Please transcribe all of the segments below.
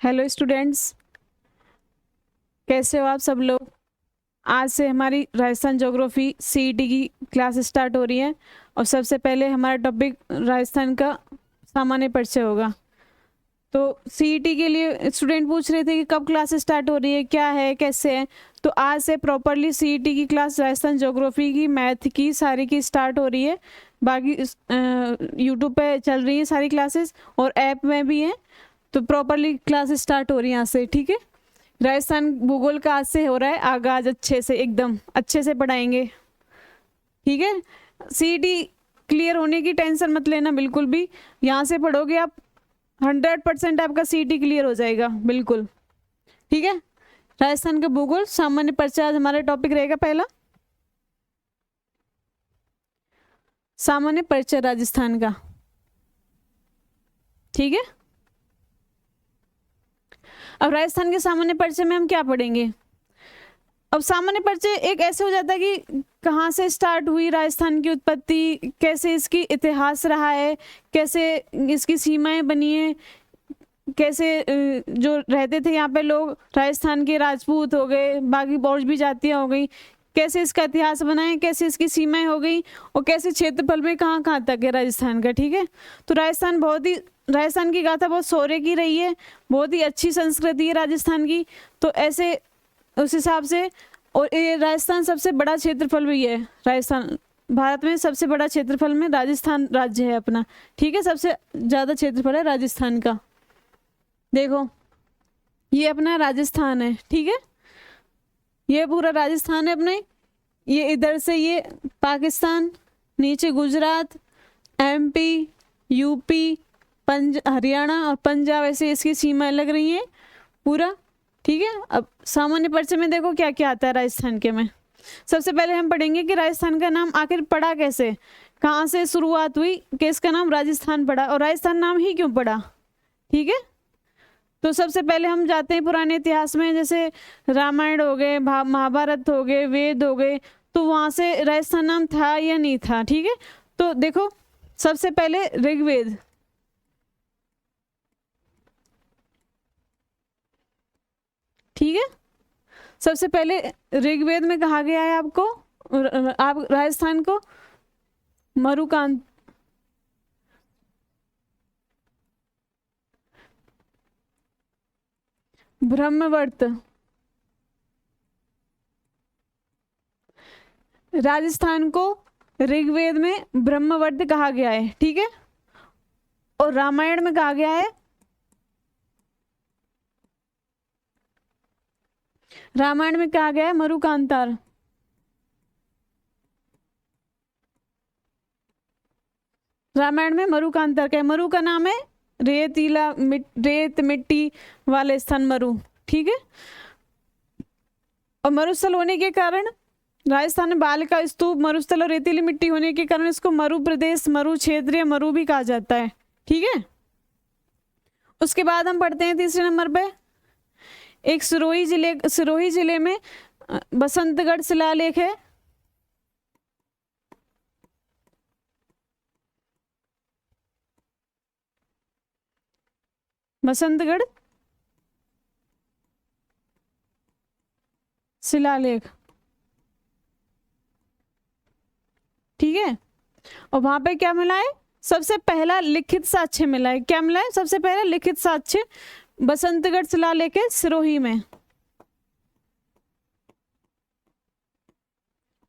Hello students, कैसे हो आप सब लोग। आज से हमारी राजस्थान ज्योग्राफी सीईटी की क्लास स्टार्ट हो रही है और सबसे पहले हमारा टॉपिक राजस्थान का सामान्य परिचय होगा। तो सीईटी के लिए स्टूडेंट पूछ रहे थे कि कब क्लास स्टार्ट हो रही है, क्या है, कैसे है। तो आज से प्रॉपरली सीईटी की क्लास राजस्थान ज्योग्राफी की, मैथ की, सारी की स्टार्ट हो रही है। बाकी यूट्यूब पे चल रही है सारी क्लासेस और ऐप में भी है। तो प्रॉपरली क्लास स्टार्ट हो रही है यहाँ से, ठीक है। राजस्थान भूगोल का आज से हो रहा है आगाज, अच्छे से, एकदम अच्छे से पढ़ाएंगे, ठीक है। सीईटी क्लियर होने की टेंशन मत लेना बिल्कुल भी। यहाँ से पढ़ोगे आप 100% आपका सीईटी क्लियर हो जाएगा, बिल्कुल, ठीक है। राजस्थान का भूगोल सामान्य परिचय आज हमारा टॉपिक रहेगा पहला, सामान्य परिचय राजस्थान का, ठीक है। अब राजस्थान के सामान्य परिचय में हम क्या पढ़ेंगे। अब सामान्य परिचय एक ऐसे हो जाता है कि कहाँ से स्टार्ट हुई राजस्थान की उत्पत्ति, कैसे इसकी इतिहास रहा है, कैसे इसकी सीमाएं बनी है, कैसे जो रहते थे यहाँ पे लोग, राजस्थान के राजपूत हो गए, बाकी और भी जातियाँ हो गई, कैसे इसका इतिहास बना है, कैसे इसकी सीमाएं हो गई और कैसे क्षेत्रफल में कहाँ कहाँ तक है राजस्थान का, ठीक है। तो राजस्थान की गाथा बहुत शौर्य की रही है, बहुत ही अच्छी संस्कृति है राजस्थान की। तो ऐसे उस हिसाब से, और ये राजस्थान सबसे बड़ा क्षेत्रफल भी है। राजस्थान भारत में सबसे बड़ा क्षेत्रफल में राजस्थान राज्य है अपना, ठीक है। सबसे ज़्यादा क्षेत्रफल है राजस्थान का। देखो, ये अपना राजस्थान है, ठीक है। ये पूरा राजस्थान है अपने। ये इधर से ये पाकिस्तान, नीचे गुजरात, एमपी, यूपी, हरियाणा और पंजाब, ऐसे इसकी सीमाएं लग रही हैं पूरा, ठीक है। अब सामान्य परिचय में देखो क्या क्या आता है राजस्थान के में। सबसे पहले हम पढ़ेंगे कि राजस्थान का नाम आखिर पड़ा कैसे, कहाँ से शुरुआत हुई कि इसका नाम राजस्थान पड़ा, और राजस्थान नाम ही क्यों पड़ा, ठीक है। तो सबसे पहले हम जाते हैं पुराने इतिहास में, जैसे रामायण हो गए, महाभारत हो गए, वेद हो गए। तो वहाँ से राजस्थान नाम था या नहीं था, ठीक है। तो देखो, सबसे पहले ऋग्वेद, ठीक है। सबसे पहले ऋग्वेद में कहा गया है आपको, आप राजस्थान को मरुकांत, ब्रह्मवर्त, राजस्थान को ऋग्वेद में ब्रह्मवर्त कहा गया है, ठीक है। और रामायण में कहा गया है, रामायण में कहा गया है मरुकांतार। रामायण में मरुकांतार का है, मरु का नाम है रेतीला, रेत मिट्टी वाले स्थान मरु, ठीक है। और मरुस्थल होने के कारण राजस्थान में बाल का स्तूप, मरुस्थल और रेतीली मिट्टी होने के कारण इसको मरु प्रदेश, मरु क्षेत्र या मरु भी कहा जाता है, ठीक है। उसके बाद हम पढ़ते हैं तीसरे नंबर पे, एक सिरोही जिले में बसंतगढ़ शिलालेख है। बसंतगढ़ शिलालेख, ठीक है। और वहां पे क्या मिला है, सबसे पहला लिखित साक्ष्य मिला है। क्या मिला है, सबसे पहला लिखित साक्ष्य बसंतगढ़ शिलालेख है सिरोही में।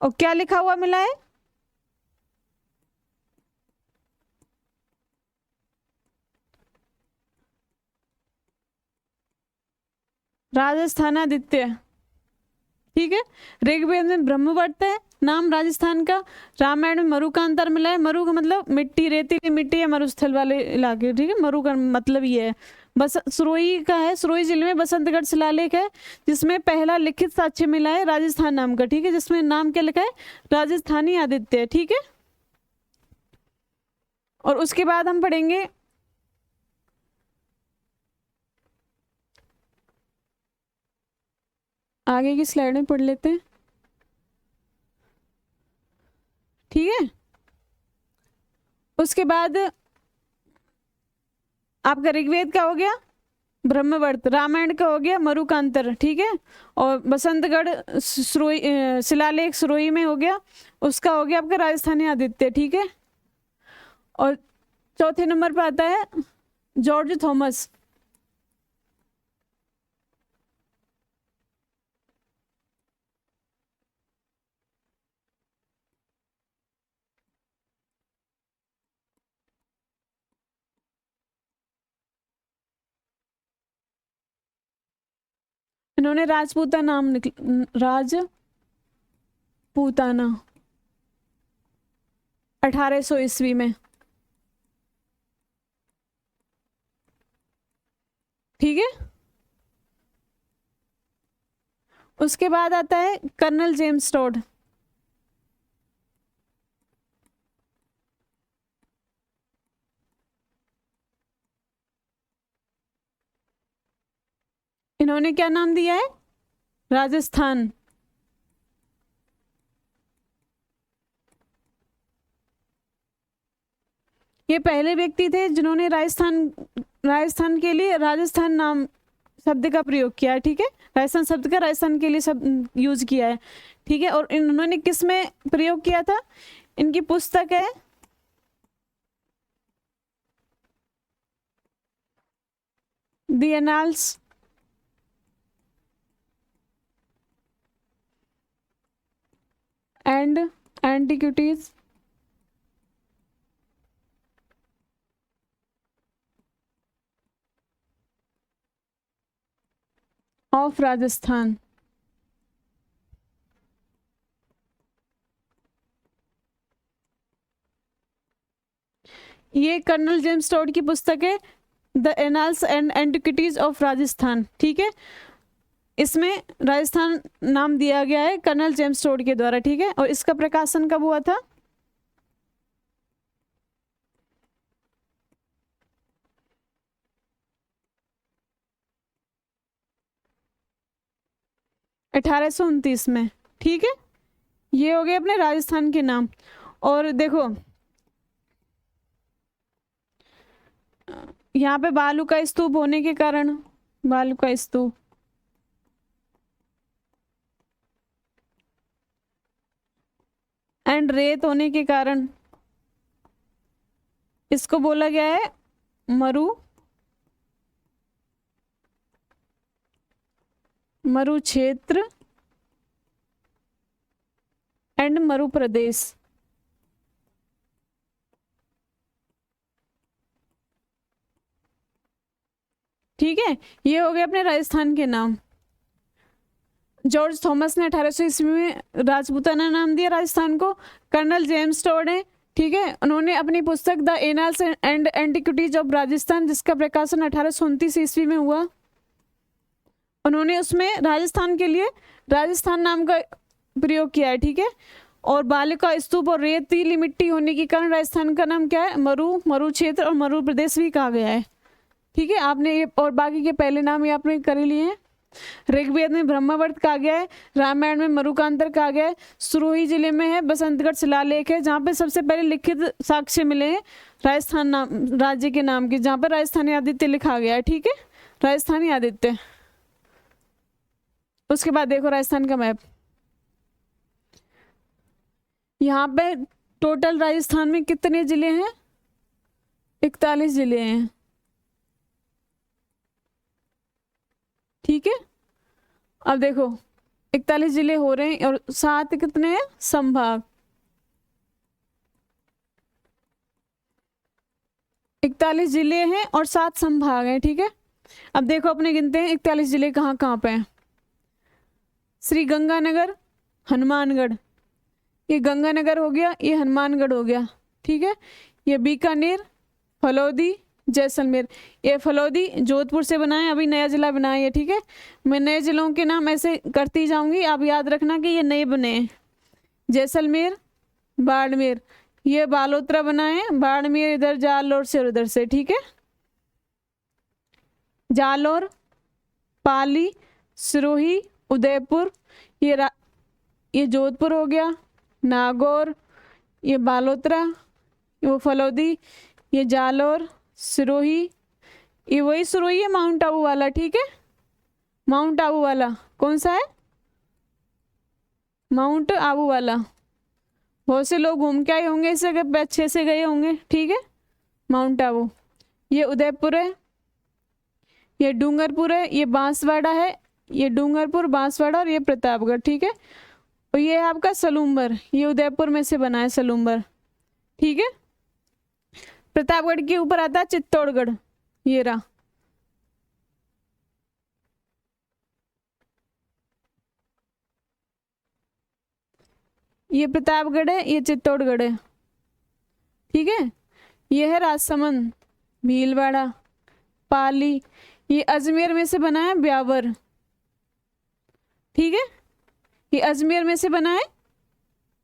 और क्या लिखा हुआ मिला है, राजस्थानादित्य, ठीक है। ऋग्वेद में ब्रह्मवर्त है नाम राजस्थान का, रामायण में मरु का अंतर मिला है। मरु का मतलब मिट्टी, रेतीली मिट्टी या मरुस्थल वाले इलाके, ठीक है। मरु का मतलब ये है। बस सिरोही का है, सिरोही जिले में बसंतगढ़ शिलालेख है जिसमें पहला लिखित साक्ष्य मिला है राजस्थान नाम का, ठीक है। जिसमें नाम क्या लिखा है, राजस्थानी आदित्य, ठीक है। और उसके बाद हम पढ़ेंगे आगे की स्लाइड में, पढ़ लेते हैं, ठीक है। उसके बाद आपका ऋग्वेद का हो गया, ब्रह्मवर्त रामायण का हो गया मरुकांतर, ठीक है। और बसंतगढ़ सुरोही शिलालेख सुरोही में हो गया, उसका हो गया आपका राजस्थानी आदित्य, ठीक है। और चौथे नंबर पे आता है जॉर्ज थॉमस। इन्होंने राजपूताना 1800 ईस्वी में, ठीक है। उसके बाद आता है कर्नल जेम्स टॉड। इन्होंने क्या नाम दिया है? राजस्थान। ये पहले व्यक्ति थे जिन्होंने राजस्थान के लिए राजस्थान नाम शब्द का प्रयोग किया है, ठीक है। राजस्थान शब्द का राजस्थान के लिए सब यूज किया है, ठीक है। और इन्होंने किस में प्रयोग किया था? इनकी पुस्तक है the annals and antiquities of Rajasthan. ये कर्नल जेम्स टॉड की पुस्तक है the annals and antiquities of Rajasthan, ठीक है। इसमें राजस्थान नाम दिया गया है कर्नल जेम्स टॉड के द्वारा, ठीक है। और इसका प्रकाशन कब हुआ था? (1829) में, ठीक है। ये हो गए अपने राजस्थान के नाम। और देखो यहाँ पे बालू का स्तूप होने के कारण, बालू का स्तूप एंड रेत होने के कारण इसको बोला गया है मरु क्षेत्र एंड मरु प्रदेश, ठीक है। ये हो गए अपने राजस्थान के नाम। जॉर्ज थॉमस ने 1800 ईस्वी में राजपूताना नाम दिया राजस्थान को। कर्नल जेम्स टॉड है, ठीक है, उन्होंने अपनी पुस्तक the annals and antiquities of Rajasthan, जिसका प्रकाशन 1829 ईस्वी में हुआ, उन्होंने उसमें राजस्थान के लिए राजस्थान नाम का प्रयोग किया है, ठीक है। और बालू का स्तूप और रेतीली मिट्टी होने के कारण राजस्थान का नाम क्या है? मरु क्षेत्र और मरु प्रदेश भी कहा गया है, ठीक है। आपने ये और बाकी के पहले नाम ये आपने कर लिए हैं। ऋग्वेद में ब्रह्मवर्त कहा गया है, रामायण में मरुकांतर कहा गया है, सुरोही जिले में है बसंतगढ़ शिलालेख है, जहाँ पे सबसे पहले लिखित साक्ष्य मिले हैं राजस्थान नाम राज्य के नाम के, जहाँ पर राजस्थानी आदित्य लिखा गया है, ठीक है, राजस्थानी आदित्य। उसके बाद देखो राजस्थान का मैप। यहाँ पे टोटल राजस्थान में कितने जिले हैं? 41 जिले हैं, ठीक है। अब देखो 41 जिले हो रहे हैं और 7 कितने हैं? संभाग। 41 जिले हैं और 7 संभाग हैं, ठीक है। अब देखो अपने गिनते हैं 41 जिले कहाँ कहाँ पे हैं। श्री गंगानगर, हनुमानगढ़, ये गंगानगर हो गया, ये हनुमानगढ़ हो गया, ठीक है। ये बीकानेर, फलौदी, जैसलमेर। ये फलौदी जोधपुर से बना है, अभी नया जिला बना है, ठीक है। मैं नए जिलों के नाम ऐसे करती जाऊंगी, आप याद रखना कि ये नए बने हैं। जैसलमेर, बाड़मेर, ये बालोतरा बना है, बाड़मेर इधर जालौर से और उधर से, ठीक है। जालौर, पाली, सिरोही, उदयपुर, ये जोधपुर हो गया, नागौर, ये बालोतरा, वो फलौदी, ये जालौर, सिरोही, ये वही सुरोई है माउंट आबू वाला, ठीक है। माउंट आबू वाला कौन सा है? माउंट आबू वाला। बहुत से लोग घूम के आए होंगे इस जगह पे, अच्छे से गए होंगे, ठीक है। माउंट आबू। ये उदयपुर है, ये डूंगरपुर है, ये बांसवाड़ा है, ये डूंगरपुर बांसवाड़ा और ये प्रतापगढ़, ठीक है। और ये है आपका सलूम्बर, ये उदयपुर में से बना है सलूम्बर, ठीक है। प्रतापगढ़ के ऊपर आता है चित्तौड़गढ़, ये रहा। ये प्रतापगढ़ है, ये चित्तौड़गढ़ है, ठीक है। ये है राजसमंद, भीलवाड़ा, पाली। ये अजमेर में से बना है ब्यावर, ठीक है। ये अजमेर में से बना है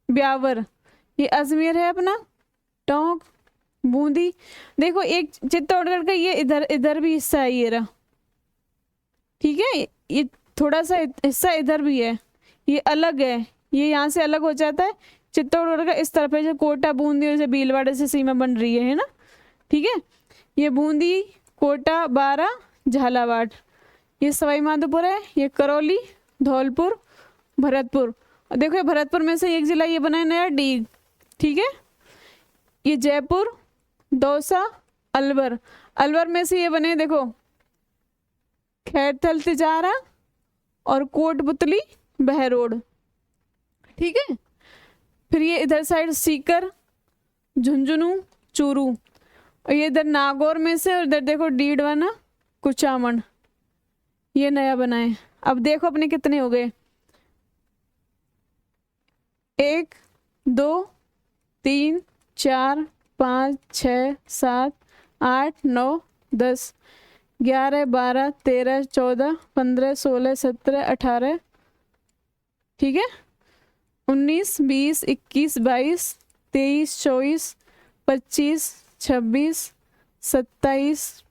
ब्यावर। ये अजमेर है अपना, टोंक, बूंदी। देखो एक चित्तौड़गढ़ का ये इधर इधर भी हिस्सा है, ये रहा, ठीक है। ये थोड़ा सा हिस्सा इधर भी है, ये अलग है, ये यहाँ से अलग हो जाता है। चित्तौड़गढ़ का इस तरफ है, जो कोटा बूंदी और जैसे भीलवाड़े से सीमा बन रही है ना, ठीक है। ये बूंदी, कोटा, बारा, झालावाड़। ये सवाई माधोपुर है, ये करौली, धौलपुर, भरतपुर। और देखो ये भरतपुर में से एक जिला ये बना है नया, डीग, ठीक है। ये जयपुर, दौसा, अलवर। अलवर में से ये बने देखो खैरथल, तिजारा और कोटपुतली, बहरोड, ठीक है। फिर ये इधर साइड सीकर, झुंझुनू, चूरू। और ये इधर नागौर में से, और इधर देखो डीडवाना, कुचामन, ये नया बना है। अब देखो अपने कितने हो गए, 1 2 3 4 5 6 7 8 9 10 11 12 13 14 15 16 17 18, ठीक है। 19 20 21 22 23 24 25 26 27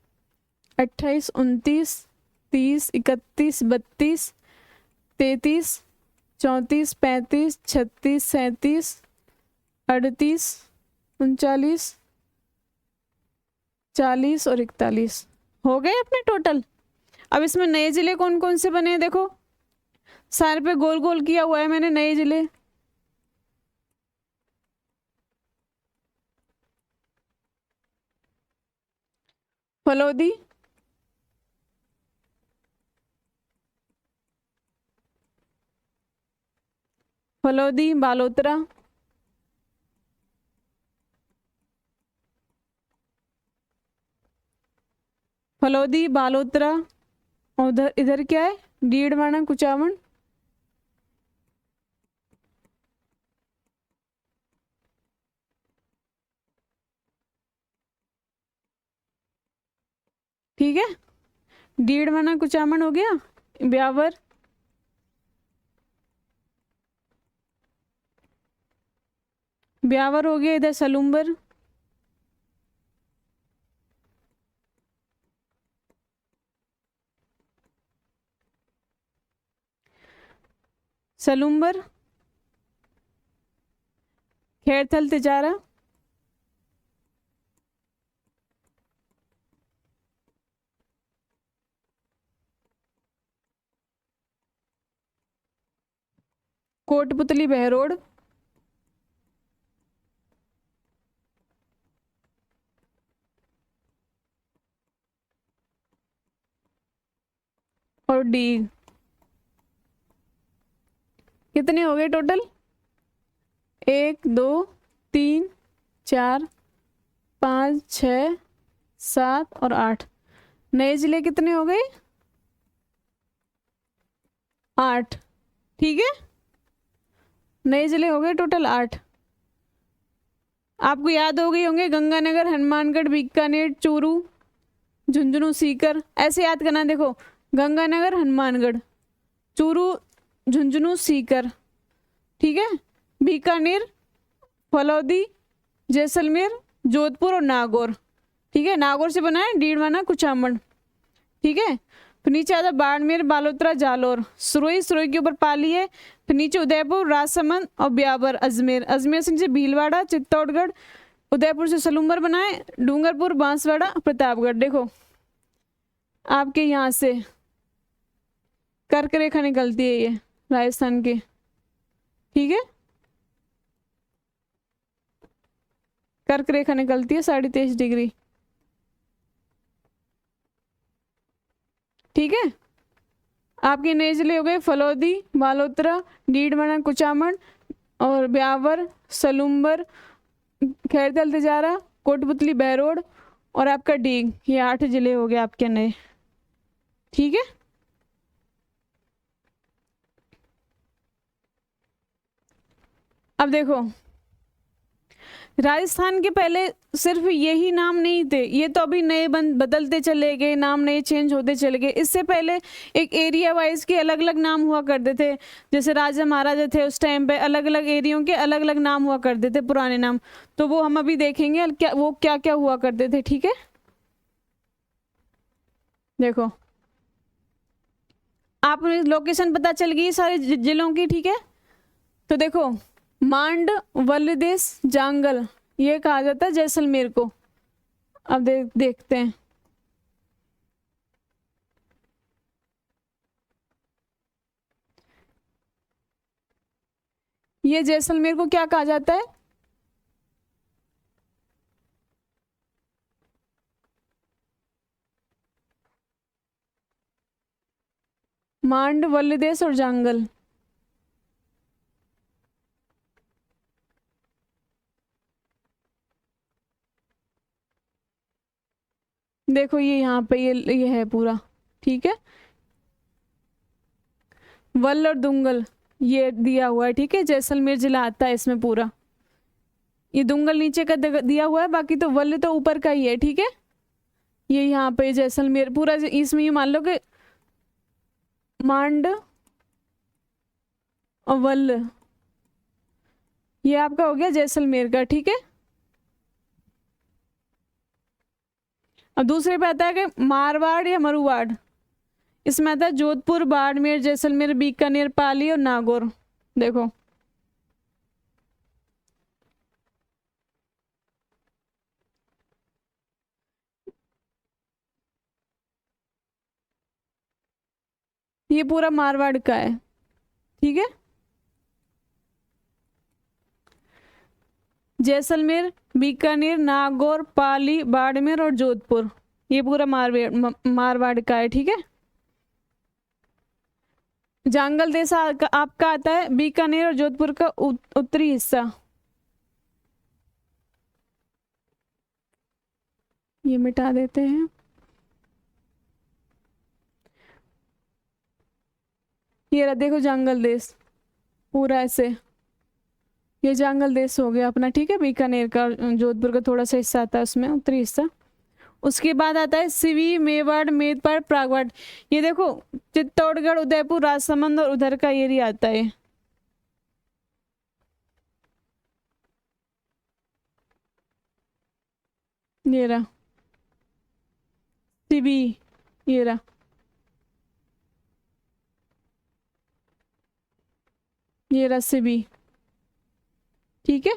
28 29 30 31 32 33 34 35 36 37 38 39 40 और 41 हो गए अपने टोटल। अब इसमें नए जिले कौन कौन से बने हैं देखो, सारे पे गोल गोल किया हुआ है मैंने नए जिले। फलोदी, फलोदी, बालोतरा, फलोदी, बालोतरा। और उधर इधर क्या है, डीडवाना, कुचामन, ठीक है। डीडवाना, कुचामन हो गया। ब्यावर, ब्यावर हो गया। इधर सलूम्बर, सलूम्बर, खैरथल, तिजारा, कोटपुतली, बहरोड, और डी। कितने हो गए टोटल, 1 2 3 4 5 6 7 और 8। नए जिले कितने हो गए, 8, ठीक है। नए जिले हो गए टोटल 8। आपको याद हो गए होंगे, गंगानगर, हनुमानगढ़, बीकानेर, चूरू, झुंझुनू, सीकर। ऐसे याद करना, देखो गंगानगर, हनुमानगढ़, चूरू, झुंझुनू, सीकर, ठीक है। बीकानेर, फलौदी, जैसलमेर, जोधपुर और नागौर, ठीक है। नागौर से बना है डीडवाना, कुचामन, ठीक है। फिर नीचे आता बाड़मेर, बालोतरा, जालौर, सुरोई, सुरोई के ऊपर पाली है। फिर नीचे उदयपुर, राजसमंद और ब्यावर, अजमेर, अजमेर से नीचे भीलवाड़ा, चित्तौड़गढ़, उदयपुर से सलूम्बर बना है, डूंगरपुर, बांसवाड़ा, प्रतापगढ़। देखो आपके यहाँ से कर्क रेखा निकलती है ये राजस्थान की, ठीक है, कर्क रेखा निकलती है 23.5 डिग्री, ठीक है। आपके नए जिले हो गए फलौदी, बालोतरा, डीडवाना, कुचामन और ब्यावर, सलूम्बर, खैरतल, तिजारा, कोटपुतली, बहरोड और आपका डीग। ये 8 जिले हो गए आपके नए, ठीक है। अब देखो, राजस्थान के पहले सिर्फ यही नाम नहीं थे, ये तो अभी नए बदलते चले गए, नाम नए चेंज होते चले गए। इससे पहले एक एरिया वाइज के अलग अलग नाम हुआ करते थे, जैसे राजा महाराजा थे उस टाइम पे, अलग अलग एरियो के अलग अलग नाम हुआ करते थे, पुराने नाम। तो वो हम अभी देखेंगे क्या वो क्या क्या हुआ करते थे, ठीक है। देखो, आप लोकेशन पता चल गई सारे जिलों की, ठीक है। तो देखो, मांड, वल्लदेश, जांगल, ये कहा जाता है जैसलमेर को। अब देखते हैं, ये जैसलमेर को क्या कहा जाता है? मांड, वल्लदेश और जांगल। देखो ये यहाँ पे ये है पूरा, ठीक है। वल और दुंगल ये दिया हुआ है, ठीक है। जैसलमेर जिला आता है इसमें पूरा। ये दुंगल नीचे का दिया हुआ है, बाकी तो वल तो ऊपर का ही है, ठीक है। ये यहाँ पे जैसलमेर पूरा, इसमें ये मान लो कि मांड और वल, ये आपका हो गया जैसलमेर का, ठीक है। अब दूसरे पे आता है कि मारवाड़ या मरुवाड़। इसमें आता है जोधपुर, बाड़मेर, जैसलमेर, बीकानेर, पाली और नागौर। देखो, ये पूरा मारवाड़ का है, ठीक है। जैसलमेर, बीकानेर, नागौर, पाली, बाड़मेर और जोधपुर, ये पूरा मारवाड़ का है, ठीक है। जांगल देश आपका आता है बीकानेर और जोधपुर का उत्तरी हिस्सा। ये मिटा देते हैं। ये रहा, देखो जंगल देश पूरा ऐसे, ये जंगल देश हो गया अपना, ठीक है। बीकानेर का और जोधपुर का थोड़ा सा हिस्सा आता है उसमें, उत्तरी हिस्सा। उसके बाद आता है सिवी, मेवाड़, मेदपाड़, प्रागवाड़। ये देखो, चित्तौड़गढ़, उदयपुर, राजसमंद और उधर का एरिया आता है। ये रहा सिवी, ये रहा, ये रहा सिवी, ठीक है।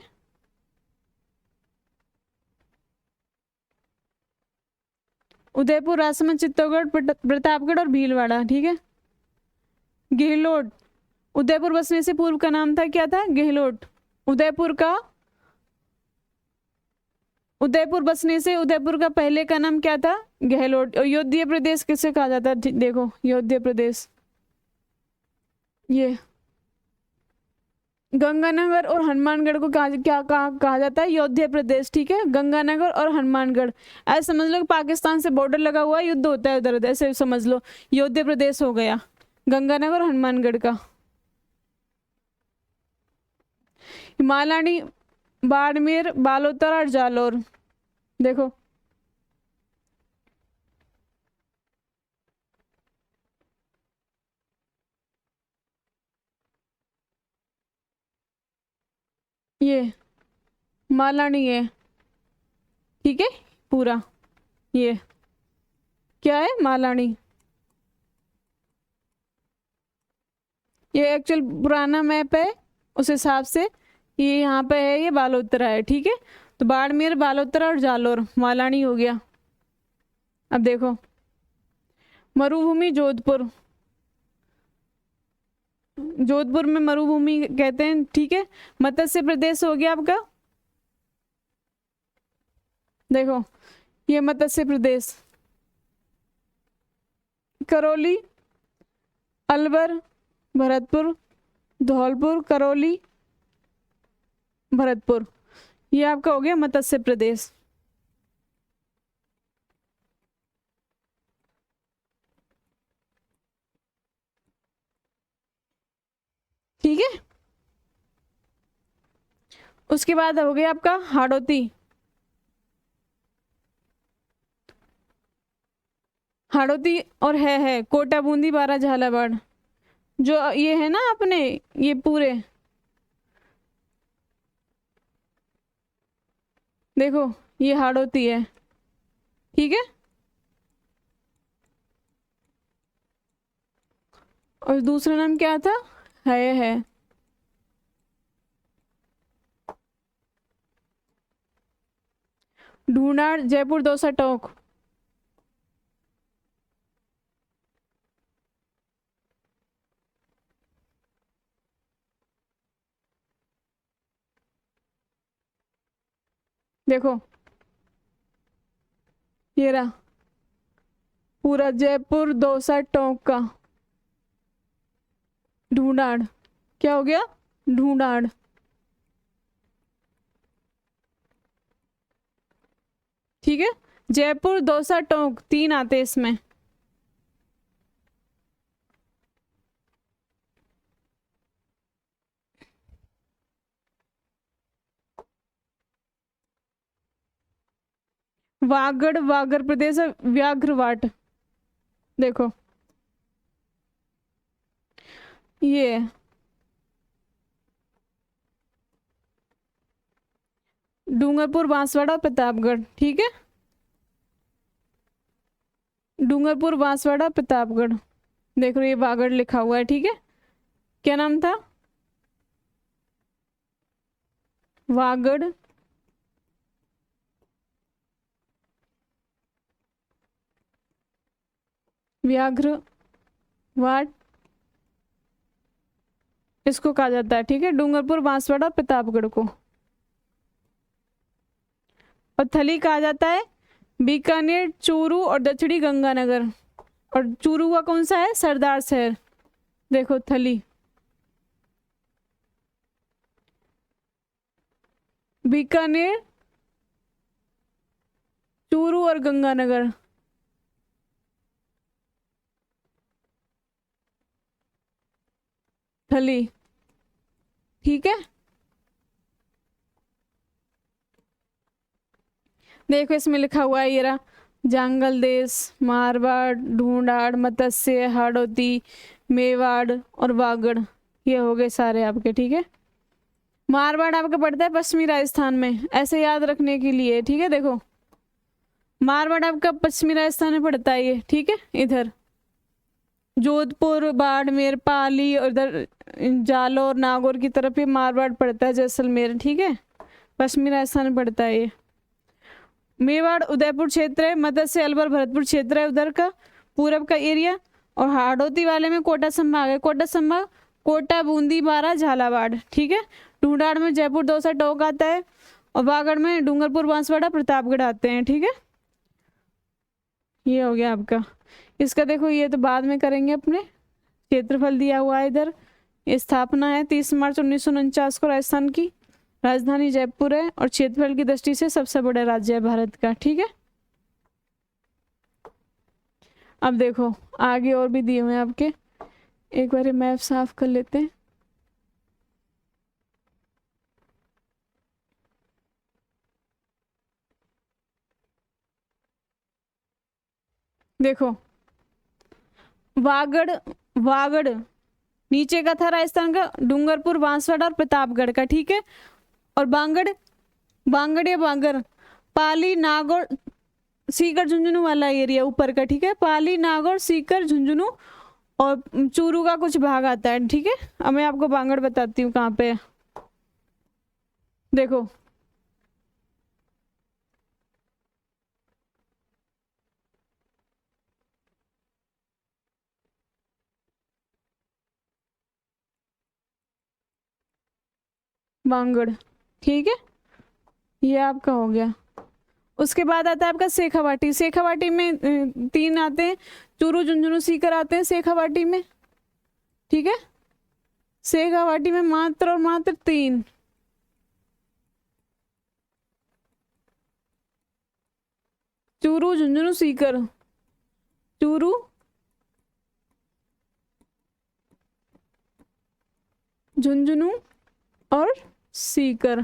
उदयपुर, राजसमंद, चित्तौड़गढ़, प्रतापगढ़ और भीलवाड़ा, ठीक है। गहलोत, उदयपुर बसने से पूर्व का नाम था, क्या था? गहलोत। उदयपुर का, उदयपुर बसने से उदयपुर का पहले का नाम क्या था? गहलोत। और योध्य प्रदेश किसे कहा जाता है? देखो, योध्य प्रदेश, ये गंगानगर और हनुमानगढ़ को कहा जाता है? योध्य प्रदेश, ठीक है। गंगानगर और हनुमानगढ़, ऐसे समझ लो पाकिस्तान से बॉर्डर लगा हुआ है, युद्ध होता है उधर उधर, ऐसे समझ लो। योध्य प्रदेश हो गया गंगानगर और हनुमानगढ़ का। हिमालय, बाड़मेर, बालोतरा और जालौर। देखो, ये मालानी है, ठीक है पूरा। ये क्या है? मालानी। ये एक्चुअल पुराना मैप है, उस हिसाब से ये यहाँ पे है, ये बालोतरा है, ठीक है। तो बाड़मेर, बालोतरा और जालौर, मालानी हो गया। अब देखो, मरुभूमि जोधपुर, जोधपुर में मरुभूमि कहते हैं, ठीक है। मत्स्य प्रदेश हो गया आपका, देखो ये मत्स्य प्रदेश। करौली, अलवर, भरतपुर, धौलपुर, करौली, भरतपुर, ये आपका हो गया मत्स्य प्रदेश। ठीक है। उसके बाद हो गया आपका हाड़ौती, हाड़ौती और है कोटा, बूंदी, बारा, झालावाड़, जो ये है ना अपने, ये पूरे देखो ये हाड़ौती है, ठीक है। और दूसरा नाम क्या था, है। ढूंढाड़, जयपुर, दौसा, टोंक, देखो ये रहा पूरा जयपुर, दौसा, टोंक का ढूंढाड़, क्या हो गया, ढूंढाड़, ठीक है। जयपुर, दौसा, टोंक, 3 आते हैं इसमें। वागड़, वागड़ प्रदेश, व्याघ्रवाट, देखो ये डूंगरपुर, बांसवाड़ा, प्रतापगढ़, ठीक है। डूंगरपुर, बांसवाड़ा, प्रतापगढ़, देख रहे ये वागड़ लिखा हुआ है, ठीक है। क्या नाम था, वागड़, व्याघ्र वाट, इसको कहा जाता है, ठीक है। डूंगरपुर, बांसवाड़ा, प्रतापगढ़ को। और थली कहा जाता है बीकानेर, चूरू और दक्षिणी गंगानगर। और चूरू का कौन सा है, सरदार शहर, देखो थली। बीकानेर, चूरू और गंगानगर, थली, ठीक है। देखो इसमें लिखा हुआ है ये रहा, जांगल देश, मारवाड़, ढूंढाड़, मत्स्य, हाड़ौती, मेवाड़ और वागड़, ये हो गए सारे आपके, ठीक है। मारवाड़ आपका पड़ता है पश्चिमी राजस्थान में, ऐसे याद रखने के लिए, ठीक है। देखो मारवाड़ आपका पश्चिमी राजस्थान में पड़ता है ये, ठीक है। इधर जोधपुर, बाड़मेर, पाली और इधर जालौर, नागौर की तरफ ये मारवाड़ पड़ता है, जैसलमेर, ठीक है। पश्चिमी राजस्थान में पड़ता है ये। मेवाड़ उदयपुर क्षेत्र है, मत्स्य अलवर भरतपुर क्षेत्र है उधर का, पूरब का एरिया। और हाड़ौती वाले में कोटा संभाग है, कोटा संभाग कोटा, बूंदी, बारा, झालावाड़, ठीक है। ढूंढाड़ में जयपुर, दौसा, टोंक आता है। और वागड़ में डूंगरपुर, बांसवाड़ा, प्रतापगढ़ आते हैं, ठीक है। ये हो गया आपका। इसका देखो ये तो बाद में करेंगे अपने, क्षेत्रफल दिया हुआ है इधर। स्थापना है 30 मार्च 1949 को, राजस्थान की राजधानी जयपुर है और क्षेत्रफल की दृष्टि से सबसे बड़ा राज्य है भारत का, ठीक है। अब देखो आगे और भी दिए हुए हैं आपके, एक बार मैप साफ कर लेते हैं। देखो वागड़, वागड़ नीचे का था राजस्थान का, डूंगरपुर, बांसवाड़ा और प्रतापगढ़ का, ठीक है। और बांगड़, बांगड़ या बांगर पाली, नागौर, सीकर, झुंझुनू वाला एरिया ऊपर का, ठीक है। पाली, नागौर, सीकर, झुंझुनू और चूरू का कुछ भाग आता है, ठीक है। अब मैं आपको बांगड़ बताती हूँ कहाँ पे है। देखो बांगड़, ठीक है, ये आपका हो गया। उसके बाद आता है आपका शेखावाटी। शेखावाटी में 3 आते हैं, चूरू, झुंझुनू, सीकर आते हैं शेखावाटी में, ठीक है। शेखावाटी में मात्र और मात्र 3, चूरू, झुंझुनू, सीकर। चूरू, झुंझुनू और सीकर,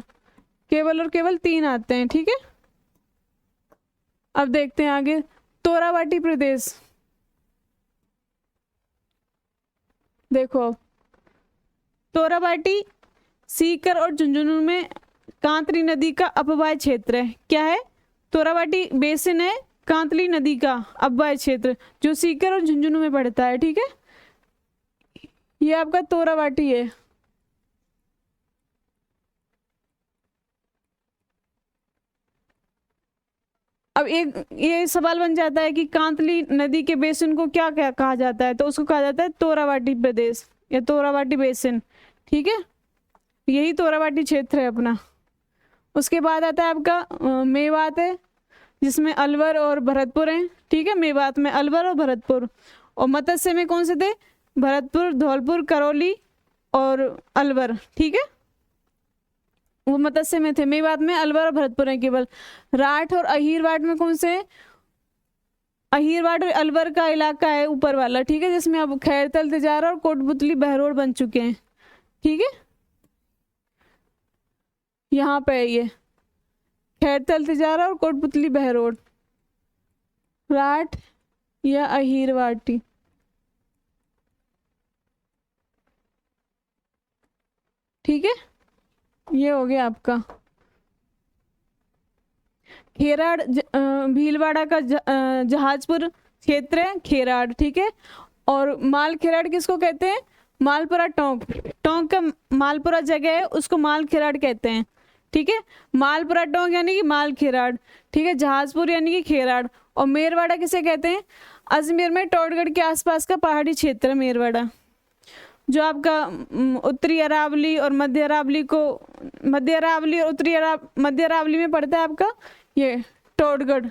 केवल और केवल 3 आते हैं, ठीक है। अब देखते हैं आगे, तोरावाटी प्रदेश। देखो अब, तोरावाटी सीकर और झुंझुनू में कांतली नदी का अपवाय क्षेत्र है। क्या है? तोरावाटी बेसिन है, कांतली नदी का अपवाय क्षेत्र जो सीकर और झुंझुनू में पड़ता है, ठीक है। ये आपका तोरावाटी है। अब एक ये सवाल बन जाता है कि कांतली नदी के बेसिन को क्या क्या कहा जाता है, तो उसको कहा जाता है तोरावाटी प्रदेश या तोरावाटी बेसिन, ठीक है। यही तोरावाटी क्षेत्र है अपना। उसके बाद आता है आपका मेवात है, जिसमें अलवर और भरतपुर हैं, ठीक है। मेवात में अलवर और भरतपुर। और मत्स्य में कौन से थे? भरतपुर, धौलपुर, करौली और अलवर, ठीक है। वो मत्स्य में थे। मेवात में अलवर और भरतपुर हैं केवल। राठ और अहीरवाट में कौन से हैं? अहीरवाट और अलवर का इलाका है ऊपर वाला, ठीक है, जिसमें अब खैरतल, तिजारा और कोटपुतली बहरोड बन चुके हैं, ठीक है। यहाँ पे है ये खैरतल, तिजारा और कोटपुतली बहरोड, राठ या अहीरवाटी, ठीक है। ये हो गया आपका। खेराड़ भीलवाड़ा का जहाजपुर क्षेत्र है खेराड़, ठीक है। और माल खेराड़ किसको कहते हैं? मालपुरा टोंक, टोंक का मालपुरा जगह है, उसको माल खेराड़ कहते हैं, ठीक है। मालपुरा टोंक यानी कि माल खेराड़, ठीक है। जहाजपुर यानी कि खेराड़। और मेरवाड़ा किसे कहते हैं? अजमेर में टोडगढ़ के आसपास का पहाड़ी क्षेत्र है मेरवाड़ा, जो आपका उत्तरी अरावली और मध्य अरावली को, मध्य अरावली और मध्य अरावली में पड़ता है आपका ये टोडगढ़,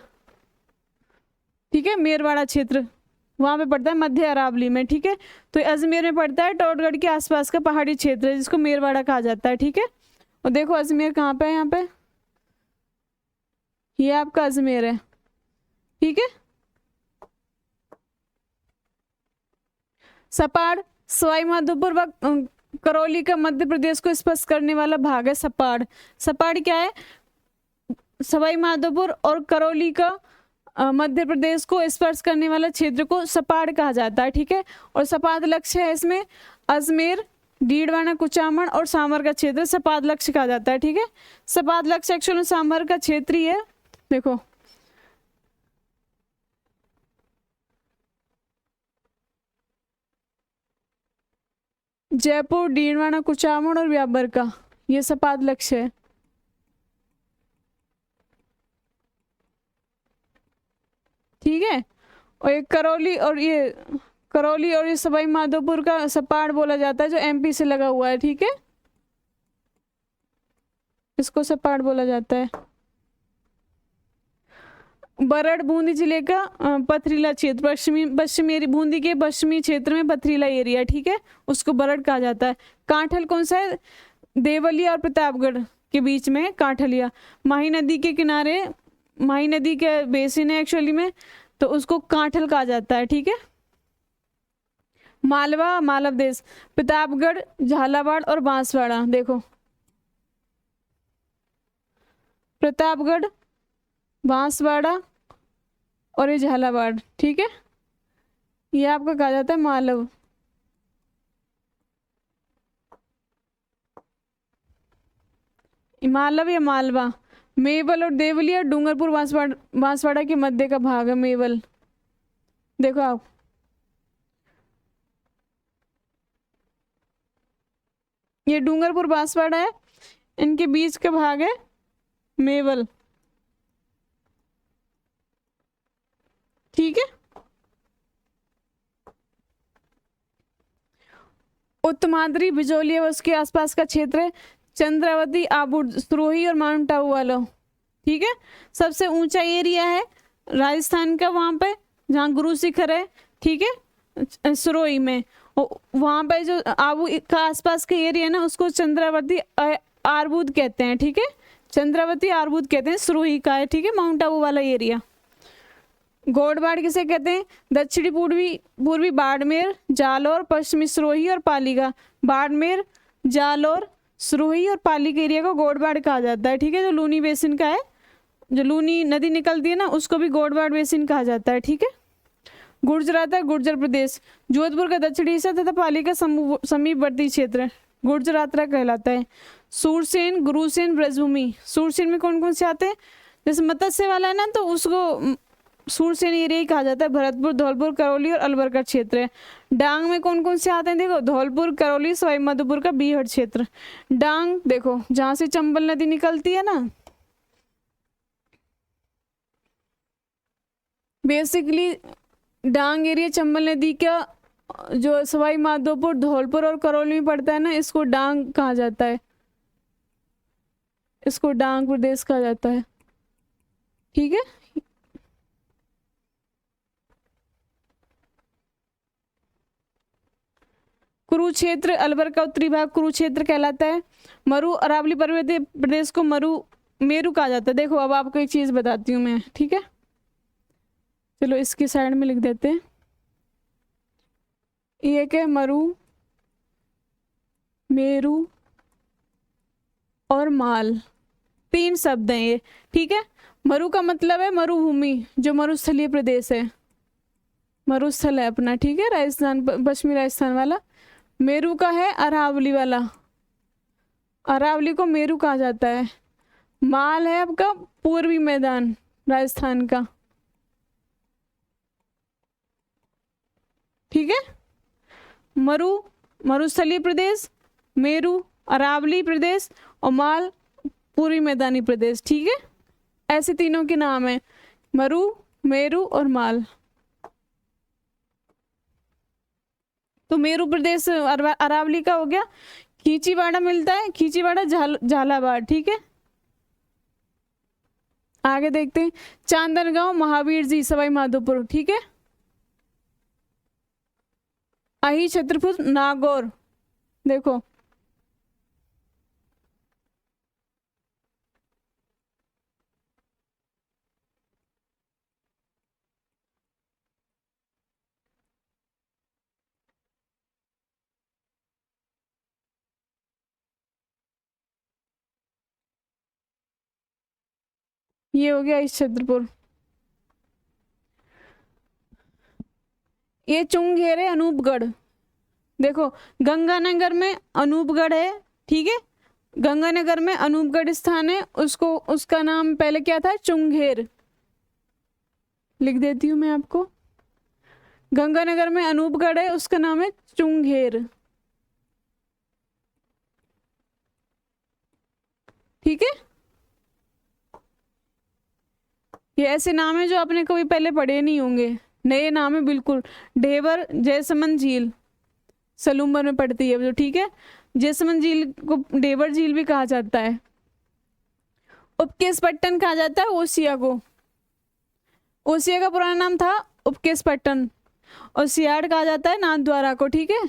ठीक है। मेरवाड़ा क्षेत्र वहाँ पे पड़ता है मध्य अरावली में, ठीक है। तो अजमेर में पड़ता है, टोडगढ़ के आसपास का पहाड़ी क्षेत्र है जिसको मेरवाड़ा कहा जाता है, ठीक है। और देखो अजमेर कहाँ पे है, यहाँ पे ये आपका अजमेर है, ठीक है। सपाड़ सवाई माधोपुर व करौली का मध्य प्रदेश को स्पर्श करने वाला भाग है सपाड़। सपाड़ क्या है? सवाई माधोपुर और करौली का मध्य प्रदेश को स्पर्श करने वाला क्षेत्र को सपाड़ कहा जाता है, ठीक है। और सपाद लक्ष्य है इसमें अजमेर, डीडवाना, कुचामन और सामर का क्षेत्र सपाद लक्ष्य कहा जाता है, ठीक है। सपाद लक्ष्य एक्चुअली सामर का क्षेत्र ही है। देखो जयपुर, डीडवाना, कुचामन और व्याबर का ये सपाद लक्ष्य है, ठीक है। और ये करौली और ये सवाई माधोपुर का सपाड़ बोला जाता है जो एमपी से लगा हुआ है, ठीक है। इसको सपाड़ बोला जाता है। बरड़ बूंदी जिले का पथरीला क्षेत्र, पश्चिमी बूंदी के पश्चिमी क्षेत्र में पथरीला एरिया, ठीक है, उसको बरड़ कहा जाता है। कांठल कौन सा है? देवलिया और प्रतापगढ़ के बीच में कांठलिया, माही नदी के किनारे, माही नदी के बेसिन है एक्चुअली में, तो उसको कांठल कहा जाता है, ठीक है। मालवा, मालव देश, प्रतापगढ़, झालावाड़ और बांसवाड़ा। देखो प्रतापगढ़, बांसवाड़ा और ये झालावाड़, ठीक है। ये आपका कहा जाता है मालव। मालव या मालवा। मेवल और देवलिया, डूंगरपुर, बांसवाड़ा के मध्य का भाग है मेवल। देखो आप ये डूंगरपुर, बांसवाड़ा है, इनके बीच का भाग है मेवल, ठीक है। उत्तमाद्री, बिजौलिया व उसके आसपास का क्षेत्र है चंद्रावती, आबू, सिरोही और माउंट आबू वाला। ठीक है, सबसे ऊंचा एरिया है राजस्थान का वहाँ पे जहाँ गुरु शिखर है। ठीक है, सिरोही में। वहाँ पे जो आबू का आसपास का एरिया है ना उसको चंद्रावती आर्बुद कहते हैं। ठीक है, चंद्रावती आर्बुद कहते हैं, सिरोही का है। ठीक है, माउंट आबू वाला एरिया। गौड़बाड़ किसे कहते हैं? दक्षिणी पूर्वी बाड़मेर, जालौर, पश्चिमी सिरोही और पाली का। बाड़मेर, जालौर, सिरोही और पाली के एरिया को गौड़बाड़ कहा जाता है। ठीक है, जो लूनी बेसिन का है, जो लूनी नदी निकलती है ना उसको भी गौड़बाड़ बेसिन कहा जाता है। ठीक है, गुर्जराता, गुर्जर प्रदेश, जोधपुर का दक्षिणी हिस्सा तथा पाली का समीपवर्ती क्षेत्र गुर्जराता कहलाता है। सूरसेन, गुरुसेन, ब्रजभूमि। सूरसेन में कौन कौन से आते हैं? जैसे मत्स्य वाला है ना तो उसको सूरसेन एरिया ही कहा जाता है। भरतपुर, धौलपुर, करौली और अलवर का क्षेत्र है। डांग में कौन कौन से आते हैं? देखो, धौलपुर, करौली, सवाई माधोपुर का बीहड़ क्षेत्र। डांग देखो जहाँ से चंबल नदी निकलती है ना, बेसिकली डांग एरिया चंबल नदी का जो सवाई माधोपुर, धौलपुर और करौली में पड़ता है ना, इसको डांग कहा जाता है। इसको डांग प्रदेश कहा जाता है। ठीक है, कुरुक्षेत्र, अलवर का उत्तरी भाग कुरुक्षेत्र कहलाता है। मरु, अरावली पर्वतीय प्रदेश को मेरू कहा जाता है। देखो अब आपको एक चीज बताती हूँ मैं। ठीक है, चलो इसकी साइड में लिख देते हैं। ये क्या? मरु, मेरू और माल, तीन शब्द हैं ये। ठीक है, मरु का मतलब है मरुभूमि, जो मरुस्थलीय प्रदेश है, मरुस्थल है अपना। ठीक है, राजस्थान, पश्चिमी राजस्थान वाला। मेरू का है अरावली वाला, अरावली को मेरू कहा जाता है। माल है आपका पूर्वी मैदान राजस्थान का। ठीक है, मरुस्थलीय प्रदेश, मेरू अरावली प्रदेश और माल पूर्वी मैदानी प्रदेश। ठीक है, ऐसे तीनों के नाम है, मरु, मेरू और माल। तो मेरू प्रदेश अरावली का हो गया। खींचीवाड़ा मिलता है, खींचीवाड़ा झालावाड़। ठीक है, आगे देखते हैं। चांदनगांव, महावीर जी, सवाई माधोपुर। ठीक है, अही, छत्रपुर, नागौर। देखो ये हो गया इस छत्रपुर। ये चुंगेर है, अनूपगढ़। देखो गंगानगर में अनूपगढ़ है। ठीक है, गंगानगर में अनूपगढ़ स्थान है, उसको उसका नाम पहले क्या था? चुंगेर। लिख देती हूँ मैं आपको। गंगानगर में अनूपगढ़ है, उसका नाम है चुंगेर। ठीक है, ये ऐसे नाम है जो आपने कभी पहले पढ़े नहीं होंगे, नए नाम है बिल्कुल। ढेबर, जयसमंद झील सलूम्बर में पड़ती है जो। ठीक है, जयसमंद झील को ढेबर झील भी कहा जाता है। उपकेश पट्टन कहा जाता है ओसिया को। ओसिया का पुराना नाम था उपकेश पट्टन, और सियाड़ कहा जाता है नाथद्वारा को। ठीक है,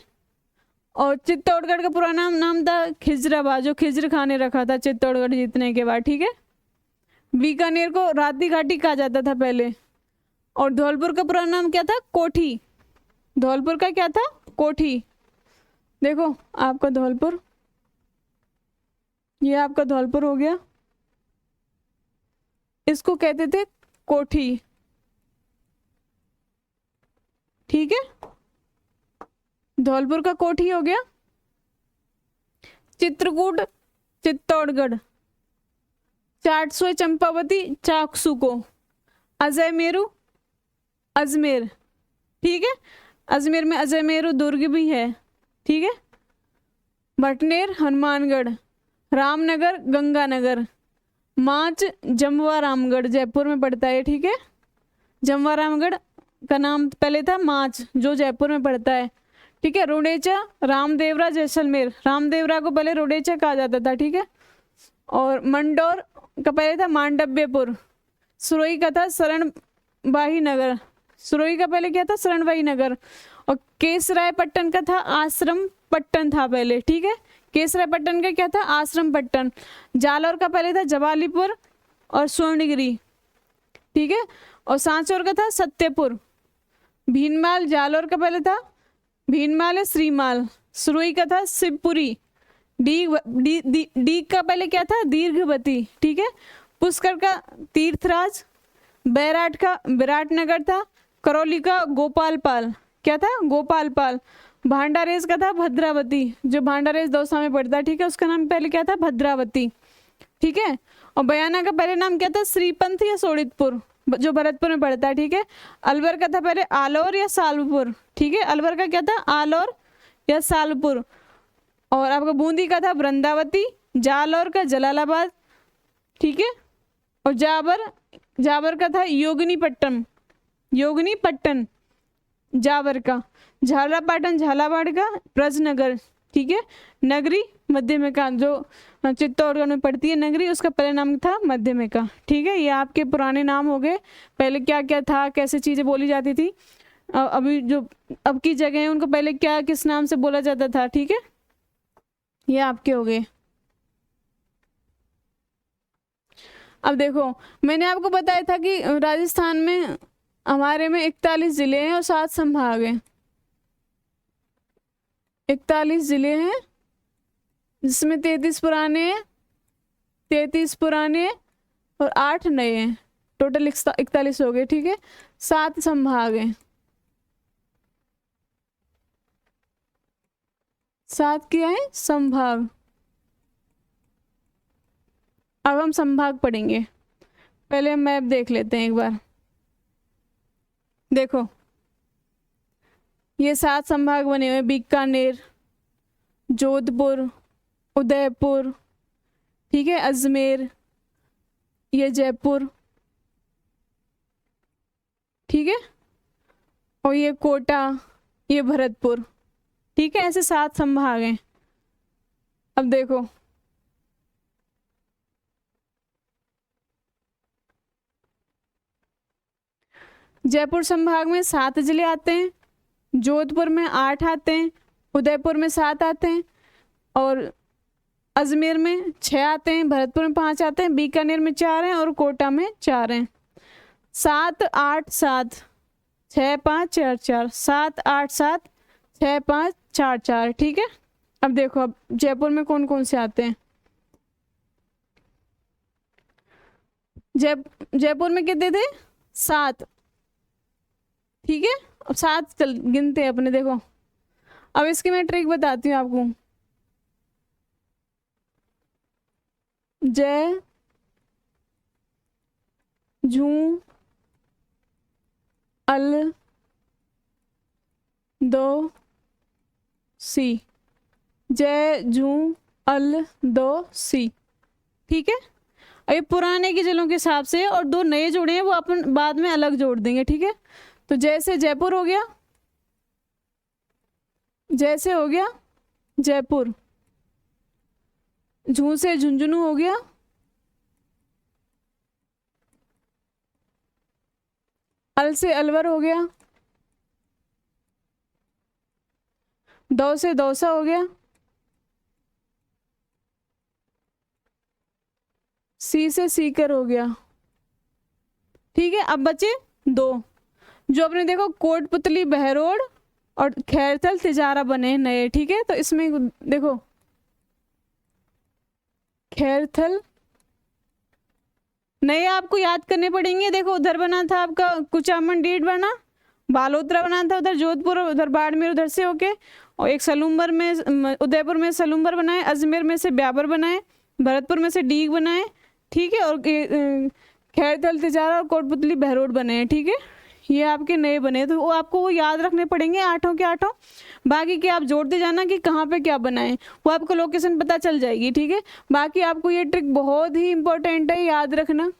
और चित्तौड़गढ़ का पुराना नाम था खिजराबाद, जो खिजर खाने रखा था चित्तौड़गढ़ जीतने के बाद। ठीक है, बीकानेर को राती घाटी कहा जाता था पहले। और धौलपुर का पुराना नाम क्या था? कोठी। धौलपुर का क्या था? कोठी। देखो आपका धौलपुर, ये आपका धौलपुर हो गया, इसको कहते थे कोठी। ठीक है, धौलपुर का कोठी हो गया। चित्रकूट, चित्तौड़गढ़। चाटसोई, चंपावती, चाकसू को। अजय मेरू, अजमेर। ठीक है, अजमेर में अजय मेरू दुर्ग भी है। ठीक है, भटनेर, हनुमानगढ़। रामनगर, गंगानगर। माच, जमवा रामगढ़, जयपुर में पड़ता है। ठीक है, जमवा रामगढ़ का नाम पहले था माच, जो जयपुर में पड़ता है। ठीक है। रुडेचा, रामदेवरा, जैसलमेर। रामदेवरा को पहले रुडेचा कहा जाता था, ठीक है। और मंडौर का पहले था मांडव्यपुर। सुरोई का था शरणबाही नगर। सुरोई का पहले क्या था? शरणबाही नगर। और केसरायपट्टन का था आश्रम पट्टन था पहले, ठीक है। केसरायपट्टन का क्या था? आश्रम पट्टन। जालौर का पहले था जवालीपुर और स्वर्णगिरी, ठीक है। और सांचौर का था सत्यपुर। भीनमाल, जालौर का पहले था भीनमाल है श्रीमाल। सुरुई का था शिवपुरी। डी का पहले क्या था? दीर्घवती, ठीक है। पुष्कर का तीर्थराज। बैराट का विराटनगर था। करौली का गोपालपाल, क्या था? गोपालपाल। भांडारेज का था भद्रावती, जो भांडारेज दौसा में पड़ता है, ठीक है। उसका नाम पहले क्या था? भद्रावती, ठीक है। और बयाना का पहले नाम क्या था? श्रीपंथ या सोड़ितपुर, जो भरतपुर में पड़ता है, ठीक है। अलवर का था पहले आलौर या सालपुर, ठीक है। अलवर का क्या था? आलौर या सालपुर। और आपका बूंदी का था वृंदावती। जालौर का जलालाबाद, ठीक है। और जावर का था योगिनीपट्टन, योगिनीपट्टन जावर का। झालरापाटन झालावाड़ का ब्रजनगर, ठीक है। नगरी मध्यमिका, जो चित्तौड़गढ़ में पड़ती है नगरी, उसका पहले नाम था मध्यमिका, ठीक है। ये आपके पुराने नाम हो गए, पहले क्या क्या था, कैसे चीज़ें बोली जाती थी। अभी जो अब की जगह है उनको पहले क्या किस नाम से बोला जाता था, ठीक है। ये आपके हो गए। अब देखो, मैंने आपको बताया था कि राजस्थान में हमारे में 41 जिले हैं और 7 संभाग हैं। 41 जिले हैं जिसमें 33 पुराने हैं, 33 पुराने हैं और 8 नए हैं। टोटल 41 हो गए, ठीक है। 7 संभाग हैं। 7 क्या है? संभाग। अब हम संभाग पढ़ेंगे। पहले हम मैप देख लेते हैं एक बार। देखो, ये 7 संभाग बने हुए, बीकानेर, जोधपुर, उदयपुर, ठीक है, अजमेर, ये जयपुर, ठीक है। और ये कोटा, ये भरतपुर, ठीक है। ऐसे 7 संभाग हैं। अब देखो, जयपुर संभाग में 7 जिले आते हैं, जोधपुर में 8 आते हैं, उदयपुर में 7 आते हैं, और अजमेर में 6 आते हैं, भरतपुर में 5 आते हैं, बीकानेर में 4 हैं और कोटा में 4 हैं। 7 8 7 6 5 4 4, 7 8 7 6 5 4 4, ठीक है। अब देखो, अब जयपुर में कौन कौन से आते हैं। जयपुर में कितने थे? 7, ठीक है। अब 7 चल गिनते हैं अपने। देखो, अब इसकी मैं ट्रिक बताती हूँ आपको। जय झू अल दो सी, जय झू अल दो सी, ठीक है। अब ये पुराने के जिलों के हिसाब से, और 2 नए जोड़े हैं वो अपन बाद में अलग जोड़ देंगे, ठीक है। तो जैसे जयपुर हो गया, जैसे हो गया जयपुर। झू से झुंझुनू हो गया, अल से अलवर हो गया, दौ से दौसा हो गया, सी से सीकर हो गया, ठीक है। अब बचे 2 जो अपने देखो, कोटपुतली, बहरोड और खैरथल, तिजारा बने नए, ठीक है। तो इसमें देखो, खैरथल नए आपको याद करने पड़ेंगे। देखो, उधर बना था आपका कुचामन डीड बना, बालोतरा बना था उधर जोधपुर, उधर बाड़मेर, उधर से होके, और एक सलूम्बर में, उदयपुर में सलूम्बर बनाए, अजमेर में से ब्याबर बनाए, भरतपुर में से डीग बनाए, ठीक है। और खैरथल, तिजारा और कोटपुतली, बहरोड बने हैं, ठीक है। ये आपके नए बने, तो वो आपको वो याद रखने पड़ेंगे 8 के 8। बाकी के आप जोड़ते जाना कि कहाँ पे क्या बनाए, वो आपको लोकेशन पता चल जाएगी, ठीक है। बाकी आपको ये ट्रिक बहुत ही इंपॉर्टेंट है, याद रखना।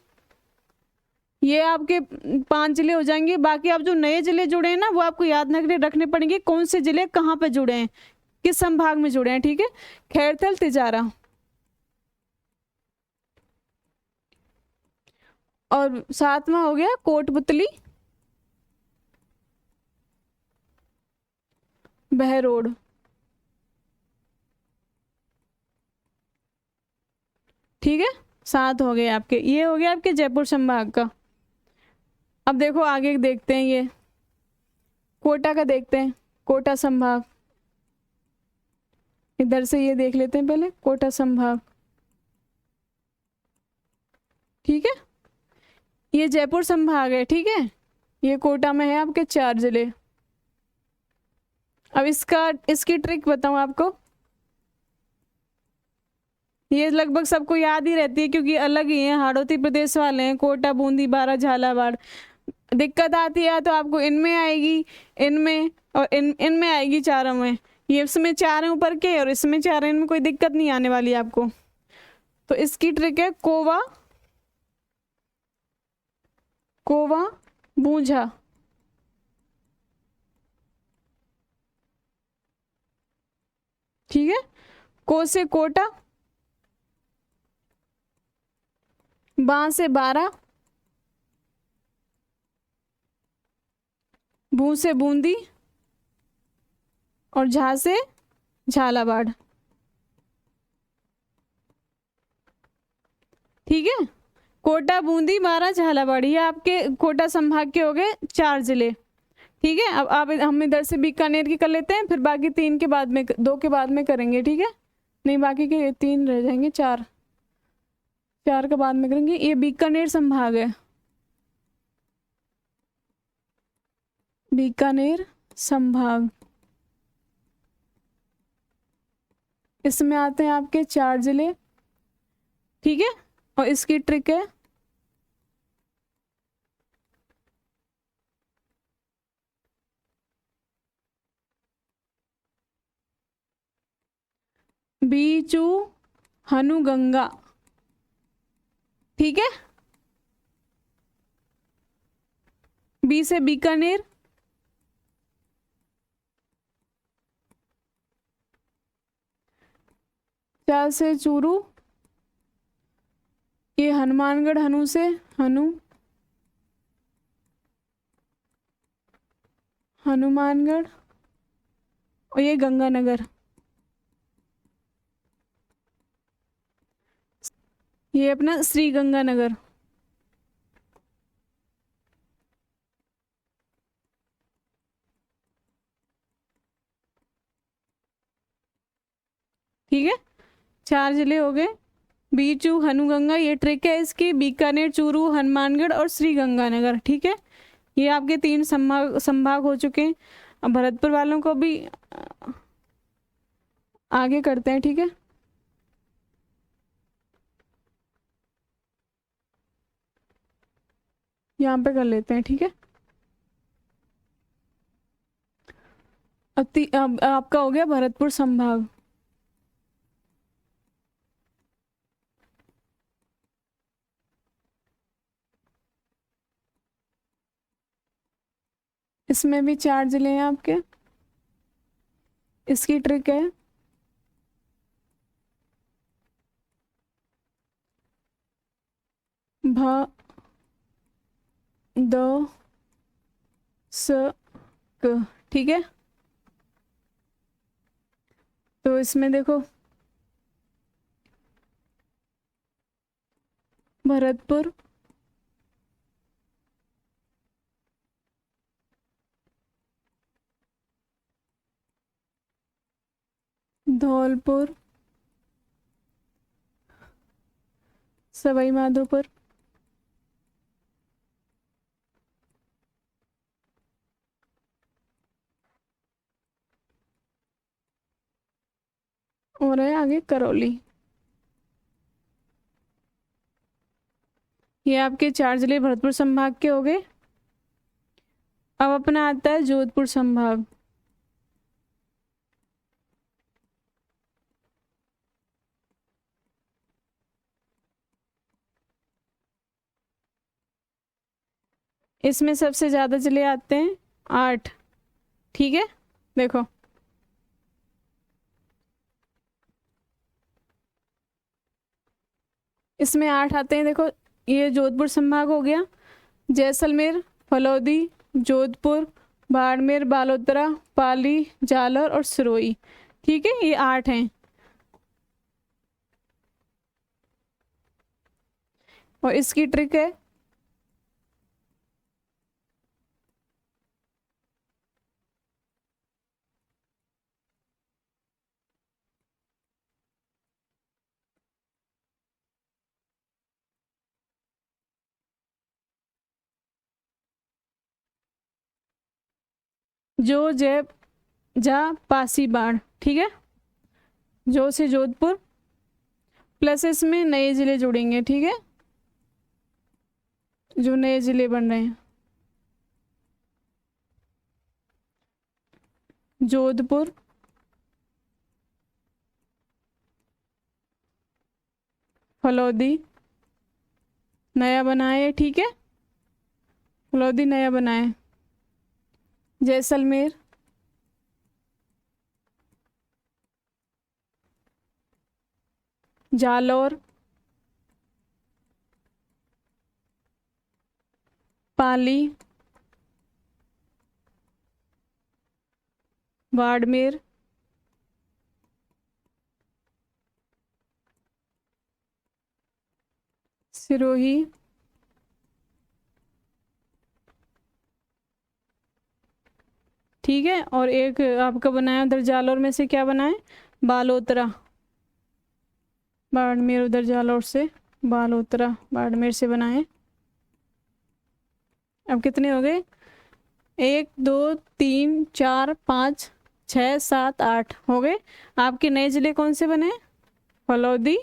ये आपके 5 जिले हो जाएंगे। बाकी आप जो नए जिले जुड़े हैं ना, वो आपको याद रखने पड़ेंगे, कौन से जिले कहाँ पे जुड़े हैं, किस संभाग में जुड़े हैं, ठीक है। खैरथल, तिजारा। और 7वां हो गया कोटपुतली, बहरोड। ठीक है, 7 हो गए आपके। ये हो गया आपके जयपुर संभाग का। अब देखो आगे देखते हैं, ये कोटा का देखते हैं, कोटा संभाग। इधर से ये देख लेते हैं पहले, कोटा संभाग। ठीक है, ये जयपुर संभाग है, ठीक है। ये कोटा में है आपके 4 जिले। अब इसकी ट्रिक बताऊं आपको, ये लगभग सबको याद ही रहती है क्योंकि अलग ही है, हाड़ौती प्रदेश वाले हैं, कोटा, बूंदी, बारा, झालावाड़। दिक्कत आती है तो आपको इनमें आएगी, इनमें, और इनमें आएगी, चारों में। ये इसमें 4 हैं ऊपर के और इसमें 4 हैं, इनमें कोई दिक्कत नहीं आने वाली आपको। तो इसकी ट्रिक है कोवा, कोवा, बूंझा। ठीक है, को से कोटा, बा से बारा, बू से बूंदी, और झा से झालावाड़। ठीक है, कोटा, बूंदी, बारा, झालावाड़, ये आपके कोटा संभाग के हो गए 4 जिले। ठीक है, अब आप हम इधर से बीकानेर की कर लेते हैं, फिर बाकी 3 के बाद में, 2 के बाद में करेंगे, ठीक है। नहीं, बाकी के 3 रह जाएंगे, 4 के बाद में करेंगे। ये बीकानेर संभाग है, बीकानेर संभाग। इसमें आते हैं आपके 4 जिले। ठीक है, और इसकी ट्रिक है बीचू, हनुगंगा। ठीक है, बी से बीकानेर, चा से चूरू, ये हनुमानगढ़, हनु से हनुमानगढ़, और ये गंगानगर, ये अपना श्री गंगानगर। ठीक है, 4 जिले हो गए, बीचू, हनुगंगा। ये ट्रिक है इसकी, बीकानेर, चूरू, हनुमानगढ़ और श्री गंगानगर। ठीक है, ये आपके 3 संभाग हो चुके हैं। अब भरतपुर वालों को भी आगे करते हैं, ठीक है। यहाँ पे कर लेते हैं, ठीक है। अब आपका हो गया भरतपुर संभाग। इसमें भी 4 जिले हैं आपके। इसकी ट्रिक है भ, द, स, क। ठीक है, तो इसमें देखो, भरतपुर, धौलपुर, सवाई माधोपुर, और है आगे करौली। ये आपके 4 जिले भरतपुर संभाग के हो गए। अब अपना आता है जोधपुर संभाग। इसमें सबसे ज़्यादा जिले आते हैं 8। ठीक है, देखो इसमें 8 आते हैं। देखो ये जोधपुर संभाग हो गया, जैसलमेर, फलौदी, जोधपुर, बाड़मेर, बालोतरा, पाली, जालौर और सिरोही। ठीक है, ये 8 हैं। और इसकी ट्रिक है, जो, जय, जा, पासी, बाढ़। ठीक है, जो से जोधपुर प्लस इसमें नए जिले जुड़ेंगे। ठीक है, जो नए जिले बन रहे हैं, जोधपुर, फलौदी नया बनाए। ठीक है, फलौदी नया बनाए, जैसलमेर, जालौर, पाली, बाड़मेर, सिरोही, ठीक है। और एक आपका बनाया उधर जालौर में से, क्या बनाए, बालोतरा, बाड़मेर उधर जालौर से, बालोतरा बाड़मेर से बनाए। अब कितने हो गए, 1 2 3 4 5 6 7 8 हो गए। आपके नए जिले कौन से बने, फलौदी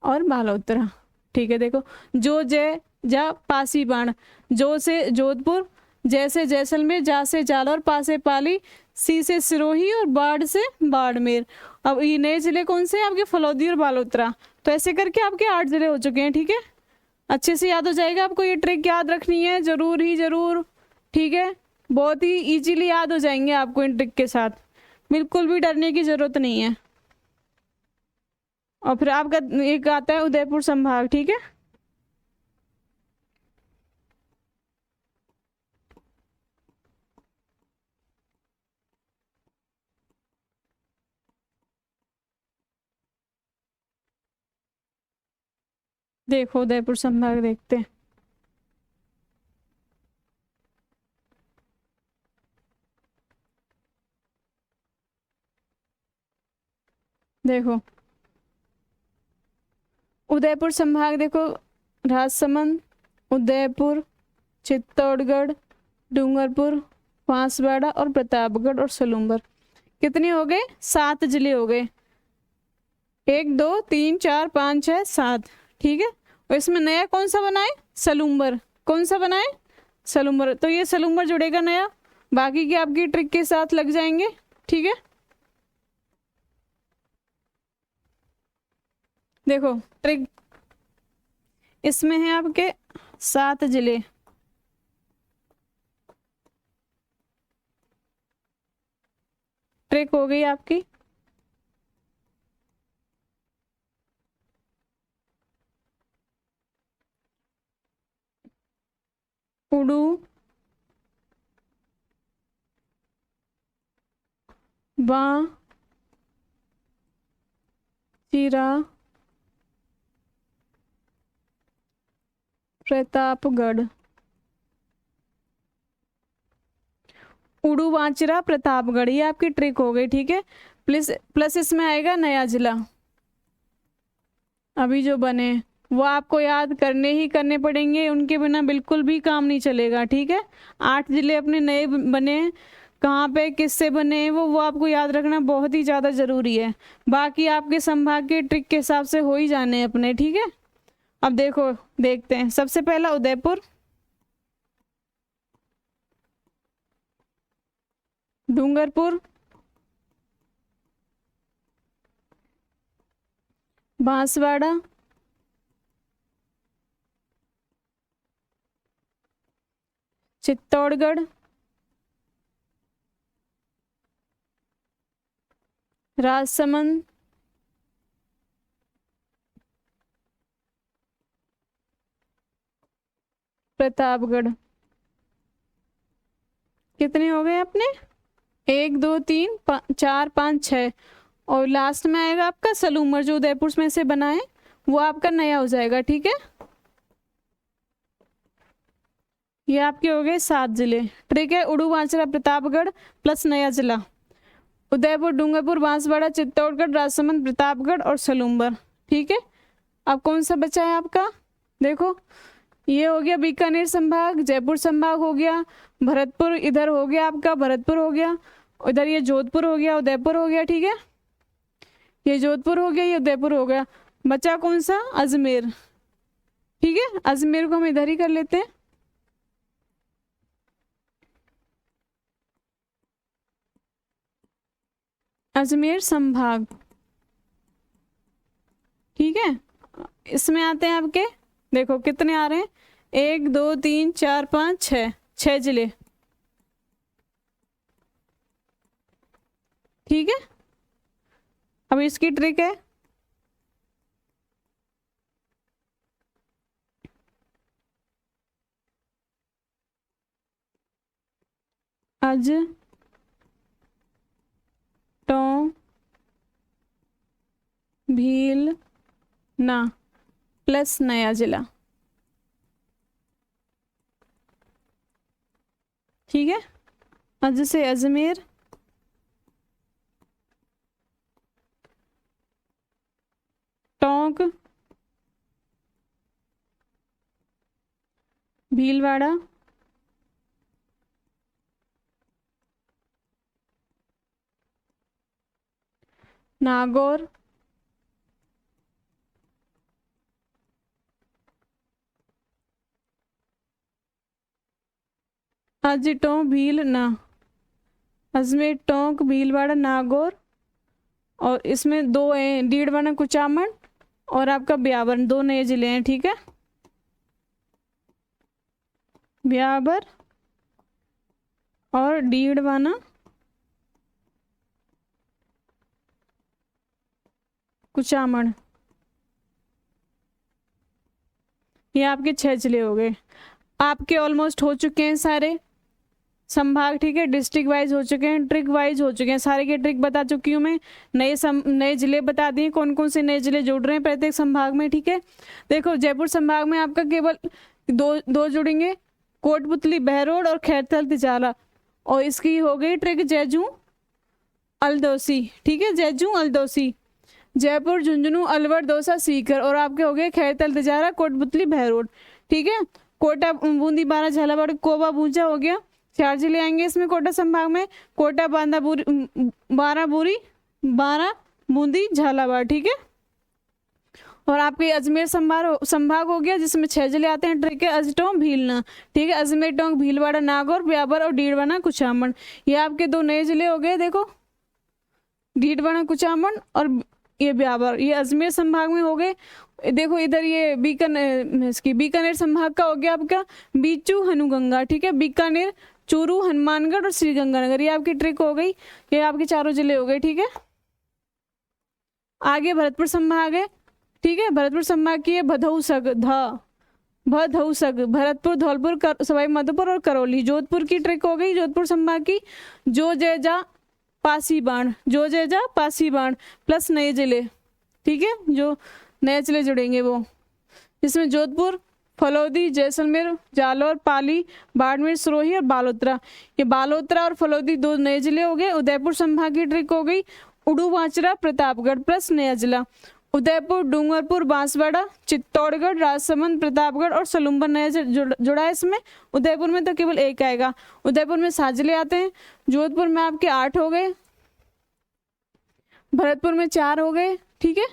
और बालोतरा। ठीक है, देखो जो, जय, जा, पासी, बाण। जो से जोधपुर, जय से जैसलमेर, जा से जालौर, पा से पाली, सी से सिरोही और बाढ़ से बाड़मेर। अब ये नए जिले कौन से हैं आपके, फलौदी और बालोतरा। तो ऐसे करके आपके 8 जिले हो चुके हैं। ठीक है, अच्छे से याद हो जाएगा आपको, ये ट्रिक याद रखनी है जरूर ही जरूर। ठीक है, बहुत ही इजीली याद हो जाएंगे आपको इन ट्रिक के साथ, बिल्कुल भी डरने की जरूरत नहीं है। और फिर आपका एक आता है उदयपुर संभाग। ठीक है, देखो उदयपुर संभाग देखते हैं। देखो उदयपुर संभाग, देखो राजसमंद, उदयपुर, चित्तौड़गढ़, डूंगरपुर, बांसवाड़ा और प्रतापगढ़ और सलूम्बर। कितने हो गए, 7 जिले हो गए, 1 2 3 4 5 6 7। ठीक है, और इसमें नया कौन सा बनाए, सलूम्बर। कौन सा बनाए, सलूम्बर। तो ये सलूम्बर जुड़ेगा नया, बाकी के आपकी ट्रिक के साथ लग जाएंगे। ठीक है, देखो ट्रिक इसमें है आपके 7 जिले। ट्रिक हो गई आपकी, उड़ू, बां, चिरा, प्रतापगढ़। उड़ू, बांचरा, प्रतापगढ़, ये आपकी ट्रिक हो गई। ठीक है, प्लस प्लस इसमें आएगा नया जिला। अभी जो बने वो आपको याद करने ही करने पड़ेंगे, उनके बिना बिल्कुल भी काम नहीं चलेगा। ठीक है, 8 जिले अपने नए बने हैं, कहाँ पे किससे बने हैं वो आपको याद रखना बहुत ही ज़्यादा ज़रूरी है। बाकी आपके संभाग के ट्रिक के हिसाब से हो ही जाने हैं अपने। ठीक है, अब देखो देखते हैं, सबसे पहला उदयपुर, डूंगरपुर, बांसवाड़ा, चित्तौड़गढ़, राजसमंद, प्रतापगढ़। कितने हो गए अपने? 1 2 3 4 5 6। और लास्ट में आएगा आपका सलूमर, जो उदयपुर में से बना है, वो आपका नया हो जाएगा। ठीक है, ये आपके हो गए 7 जिले। ठीक है, उड़ू बांचरा प्रतापगढ़ प्लस नया जिला, उदयपुर, डूंगरपुर, बांसवाड़ा, चित्तौड़गढ़, राजसमंद, प्रतापगढ़ और सलूमबर। ठीक है, अब कौन सा बचा है आपका? देखो, ये हो गया बीकानेर संभाग, जयपुर संभाग हो गया, भरतपुर इधर हो गया आपका, भरतपुर हो गया, उधर ये जोधपुर हो गया, उदयपुर हो गया। ठीक है, ये जोधपुर हो गया, ये उदयपुर हो गया। बचा कौन सा? अजमेर। ठीक है, अजमेर को हम इधर ही कर लेते हैं। अजमेर संभाग। ठीक है, इसमें आते हैं आपके, देखो कितने आ रहे हैं, 1 2 3 4 5 6, 6 जिले। ठीक है, अब इसकी ट्रिक है, अज टों भील ना प्लस नया जिला। ठीक है, अज से अजमेर, टोंक, भीलवाड़ा, नागौर, अज टों भील ना, अजमेर, टोंक, भीलवाड़ा, नागौर, और इसमें 2 हैं, डीडवाना, कुचामन और आपका ब्यावर, 2 नए जिले हैं। ठीक है, ब्यावर और डीडवाना, कुचामन, ये आपके 6 जिले हो गए। आपके ऑलमोस्ट हो चुके हैं सारे संभाग। ठीक है, डिस्ट्रिक्ट वाइज हो चुके हैं, ट्रिक वाइज हो चुके हैं, सारे के ट्रिक बता चुकी हूँ मैं, नए जिले बता दिए, कौन कौन से नए जिले जुड़ रहे हैं प्रत्येक संभाग में। ठीक है, देखो जयपुर संभाग में आपका केवल दो जुड़ेंगे, कोटपुतली, बहरोड और खैरथल तिजाला, और इसकी हो गई ट्रिक जैजू अलदौसी। ठीक है, जैजू अलदौसी, जयपुर, झुंझुनू, अलवर, दौसा, सीकर, और आपके हो गए खैरथल तिजारा, कोटपुतली, बहरोड। ठीक है, कोटा, बूंदी, बारा, झालावाड़, कोबा, बूंचा हो गया, 4 जिले आएंगे इसमें कोटा संभाग में, कोटा, बारा, बूंदी, झालावाड़। ठीक है, और आपके अजमेर संभाग हो गया, जिसमें 6 जिले आते हैं। ट्रिक है, अजटों भीलना। ठीक है, अजमेर, टोंक, भीलवाड़ा, नागौर, ब्यावर और डीडवाना, कुचामन, ये आपके 2 नए जिले हो गए। देखो, डीडवाना, कुचामन और ये ब्यावर, ये अजमेर संभाग में हो गए। देखो इधर ये बीकानेर संभाग का हो गया आपका बीचू, हनुगंगा। ठीक है, बीकानेर, चूरू, हनुमानगढ़ और श्रीगंगानगर, ये आपकी ट्रिक हो गई, ये आपके 4 जिले हो गए। ठीक है, आगे भरतपुर संभाग है। ठीक है, भरतपुर संभाग की है भदौसग, भदौसग, भरतपुर, धौलपुर, सवाई माधोपुर और करौली। जोधपुर की ट्रिक हो गई, जोधपुर संभाग की जो जय जा पासीबाण, जो जय जा पासीबाण प्लस नए जिले। ठीक है, जो नए जिले जुड़ेंगे वो, जिसमें जोधपुर, फलौदी, जैसलमेर, जालौर, पाली, बाड़मेर, सिरोही और बालोतरा, ये बालोतरा और फलौदी 2 नए जिले हो गए। उदयपुर संभाग की ट्रिक हो गई उड़ू बांचरा प्रतापगढ़ प्लस नया जिला, उदयपुर, डूंगरपुर, बांसवाड़ा, चित्तौड़गढ़, राजसमंद, प्रतापगढ़ और सलूमबर नया जुड़ा है इसमें। उदयपुर में तो केवल 1 आएगा, उदयपुर में 7 जिले आते हैं। जोधपुर में आपके 8 हो गए, भरतपुर में 4 हो गए। ठीक है,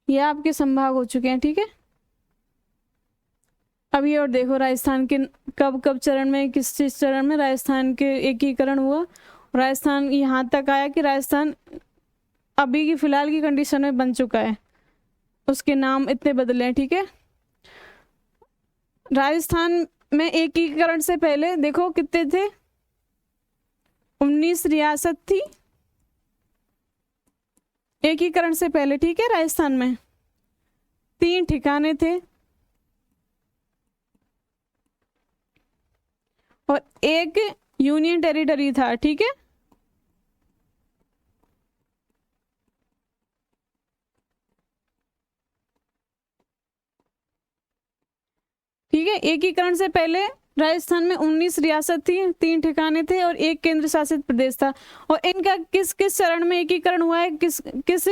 ये आपके संभाग हो चुके हैं। ठीक है, अभी और देखो राजस्थान के कब कब चरण में, किस चरण में राजस्थान के एकीकरण हुआ, राजस्थान यहाँ तक आया कि राजस्थान अभी की फिलहाल की कंडीशन में बन चुका है, उसके नाम इतने बदले हैं। ठीक है, राजस्थान में एकीकरण से पहले देखो कितने थे, 19 रियासत थी एकीकरण से पहले, ठीक है। राजस्थान में 3 ठिकाने थे और 1 यूनियन टेरिटरी था, ठीक है। ठीक है, एकीकरण से पहले राजस्थान में 19 रियासत थी, 3 ठिकाने थे और 1 केंद्र शासित प्रदेश था। और इनका किस किस चरण में एकीकरण हुआ है, किस किस